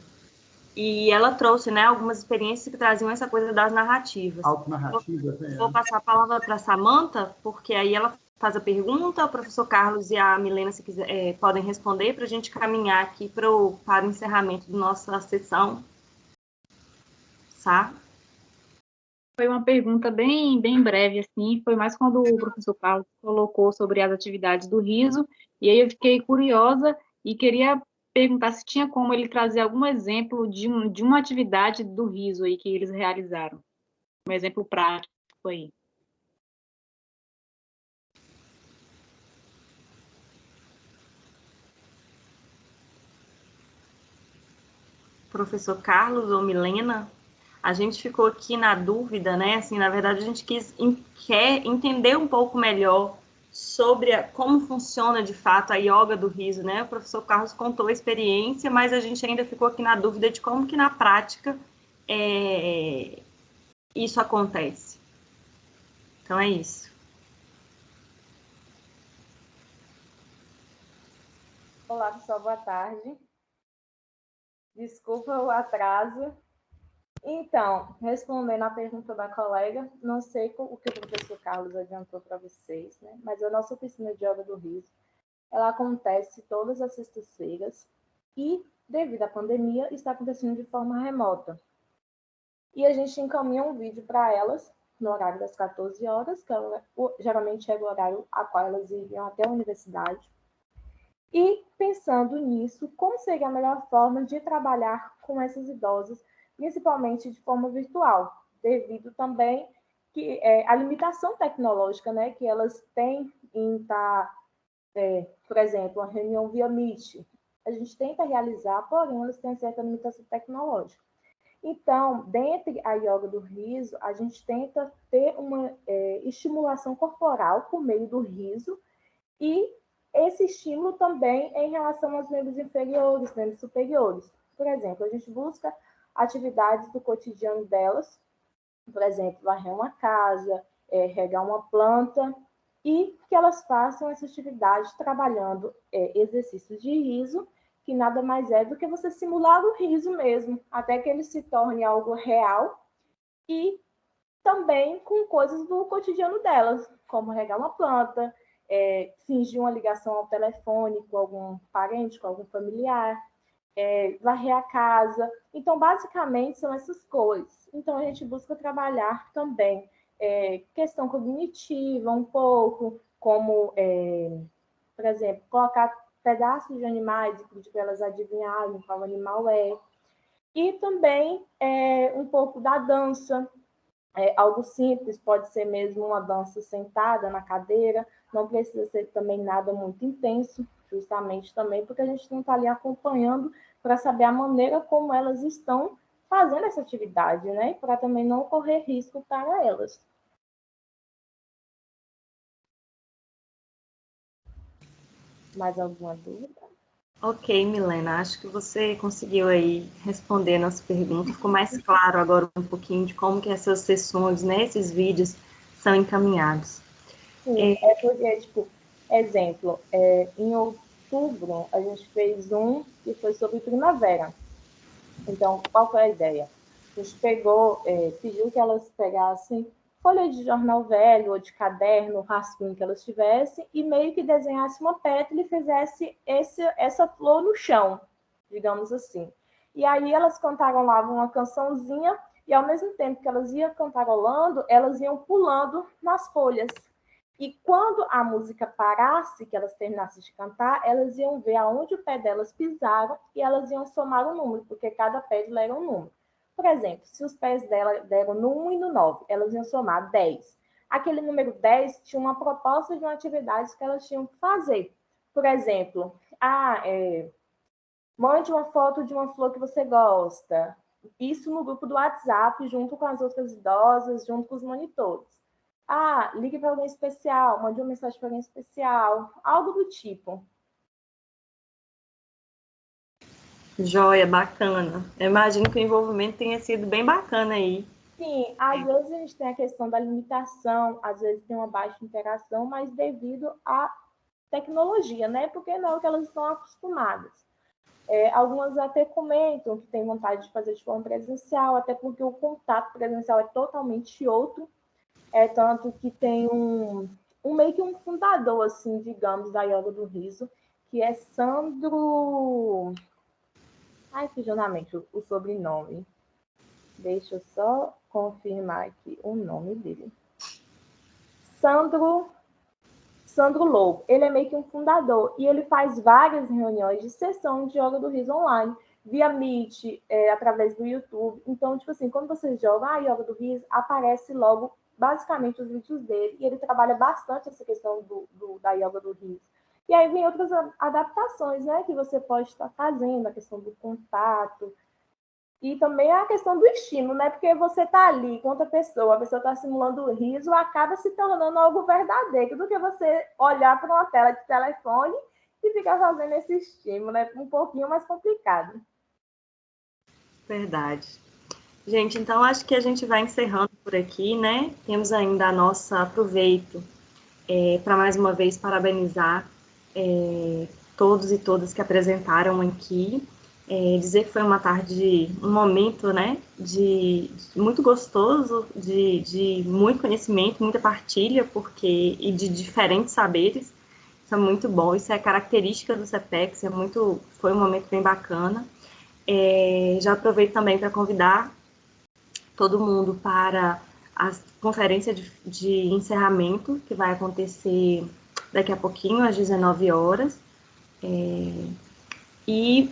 E ela trouxe, né, algumas experiências que traziam essa coisa das narrativas. Autonarrativas, né? Vou passar a palavra para a Samantha, porque aí ela faz a pergunta, o professor Carlos e a Milena, se quiser, podem responder, para a gente caminhar aqui para o encerramento da nossa sessão. Tá? Foi uma pergunta bem breve, assim, foi mais quando o professor Carlos colocou sobre as atividades do riso, e aí eu fiquei curiosa e queria perguntar se tinha como ele trazer algum exemplo de uma atividade do riso aí que eles realizaram. Um exemplo prático aí. Professor Carlos ou Milena, a gente ficou aqui na dúvida, né? Assim, na verdade, a gente quer entender um pouco melhor sobre como funciona de fato a yoga do riso, né? O professor Carlos contou a experiência, mas a gente ainda ficou aqui na dúvida de como que na prática isso acontece. Então é isso. Olá, pessoal, boa tarde. Desculpa o atraso. Então, respondendo à pergunta da colega, não sei o que o professor Carlos adiantou para vocês, né? Mas a nossa oficina de yoga do riso, ela acontece todas as sextas-feiras e, devido à pandemia, está acontecendo de forma remota. E a gente encaminha um vídeo para elas no horário das 14 horas, que geralmente é o horário a qual elas iriam até a universidade. E, pensando nisso, qual seria a melhor forma de trabalhar com essas idosas, principalmente de forma virtual, devido também que a limitação tecnológica, né, que elas têm em estar, por exemplo, uma reunião via Meet. A gente tenta realizar, porém, elas têm certa limitação tecnológica. Então, dentre a yoga do riso, a gente tenta ter uma estimulação corporal por meio do riso e esse estímulo também em relação aos membros inferiores, membros superiores. Por exemplo, a gente busca atividades do cotidiano delas, por exemplo, varrer uma casa, regar uma planta, e que elas façam essa atividade trabalhando exercícios de riso, que nada mais é do que você simular o riso mesmo, até que ele se torne algo real, e também com coisas do cotidiano delas, como regar uma planta, fingir uma ligação ao telefone com algum parente, com algum familiar, varrer a casa. Então, basicamente, são essas coisas. Então, a gente busca trabalhar também questão cognitiva um pouco, como, por exemplo, colocar pedaços de animais e pedir para elas adivinharem qual animal é. E também um pouco da dança, algo simples, pode ser mesmo uma dança sentada na cadeira, não precisa ser também nada muito intenso, justamente também porque a gente não está ali acompanhando para saber a maneira como elas estão fazendo essa atividade, né? Para também não correr risco para elas. Mais alguma dúvida? Ok, Milena, acho que você conseguiu aí responder a nossa pergunta. Ficou mais claro agora um pouquinho de como que essas sessões, né, esses vídeos são encaminhados. Sim, porque, tipo, exemplo, em outubro a gente fez um que foi sobre primavera. Então, qual foi a ideia? A gente pegou, pediu que elas pegassem folha de jornal velho ou de caderno, rascunho que elas tivessem, e meio que desenhasse uma pétala e fizesse essa flor no chão, digamos assim. E aí elas cantarolavam uma cançãozinha, e ao mesmo tempo que elas iam cantarolando, elas iam pulando nas folhas. E quando a música parasse, que elas terminassem de cantar, elas iam ver aonde o pé delas pisaram e elas iam somar o número, porque cada pé era um número. Por exemplo, se os pés dela deram no 1 e no 9, elas iam somar 10. Aquele número 10 tinha uma proposta de uma atividade que elas tinham que fazer. Por exemplo, mande uma foto de uma flor que você gosta. Isso no grupo do WhatsApp, junto com as outras idosas, junto com os monitores. Ligue para alguém especial, mande uma mensagem para alguém especial, algo do tipo. Joia, bacana. Eu imagino que o envolvimento tenha sido bem bacana aí. Sim, às vezes a gente tem a questão da limitação, às vezes tem uma baixa interação, mas devido à tecnologia, né? Porque não é o que elas estão acostumadas. Algumas até comentam que têm vontade de fazer de forma presencial, até porque o contato presencial é totalmente outro. Tanto que tem meio que um fundador, assim, digamos, da Yoga do Riso, que é Sandro... fugiu na mente o sobrenome. Deixa eu só confirmar aqui o nome dele. Sandro Lobo. Ele é meio que um fundador e ele faz várias reuniões de sessão de Yoga do Riso online, via Meet, através do YouTube. Então, tipo assim, quando você joga Yoga do Riso, aparece logo basicamente os vídeos dele, e ele trabalha bastante essa questão da Yoga do Riso. E aí vem outras adaptações, né, que você pode estar fazendo, a questão do contato, e também a questão do estímulo, né, porque você está ali com outra pessoa, a pessoa está simulando o riso, acaba se tornando algo verdadeiro, do que você olhar para uma tela de telefone e ficar fazendo esse estímulo, né, um pouquinho mais complicado. Verdade. Gente, então acho que a gente vai encerrando por aqui, né? Temos ainda aproveito para mais uma vez parabenizar todos e todas que apresentaram aqui, dizer que foi uma tarde, um momento, né, de muito gostoso, de muito conhecimento, muita partilha, e de diferentes saberes. Isso é muito bom, isso é característica do CEPEX, foi um momento bem bacana. Já aproveito também para convidar todo mundo para a conferência de encerramento, que vai acontecer daqui a pouquinho, às 19 horas. E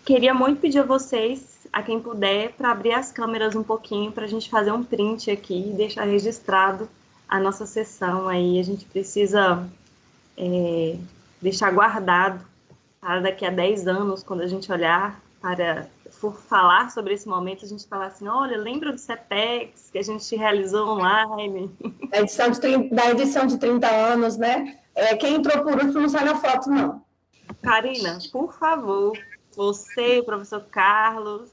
queria muito pedir a vocês, a quem puder, para abrir as câmeras um pouquinho, para a gente fazer um print aqui e deixar registrado a nossa sessão aí. A gente precisa deixar guardado para daqui a 10 anos, quando a gente olhar para falar sobre esse momento, a gente falar assim, olha, lembra do CEPEX que a gente realizou online? Da edição de 30 anos, né? Quem entrou por último não sai na foto, não. Karina, por favor, você, o professor Carlos,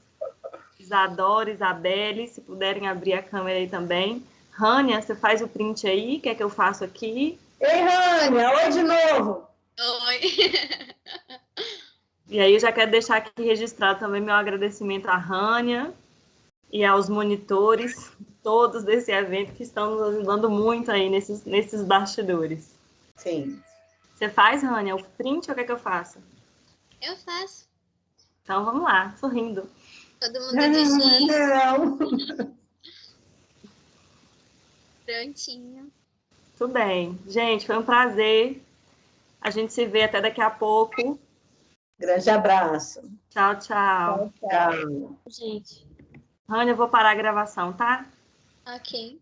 Isadora, Isabelle, se puderem abrir a câmera aí também. Rânia, você faz o print aí, quer que eu faça aqui? Ei, Rânia, oi de novo. Oi. E aí eu já quero deixar aqui registrado também meu agradecimento à Rânia e aos monitores todos desse evento que estão nos ajudando muito aí nesses bastidores. Sim. Você faz, Rânia, o print ou quer que eu faça? Eu faço. Então vamos lá, sorrindo. Todo mundo de X. Não. Prontinho. Tudo bem. Gente, foi um prazer. A gente se vê até daqui a pouco. Grande abraço. Tchau, tchau. Tchau. Gente. Rânia, eu vou parar a gravação, tá? Ok.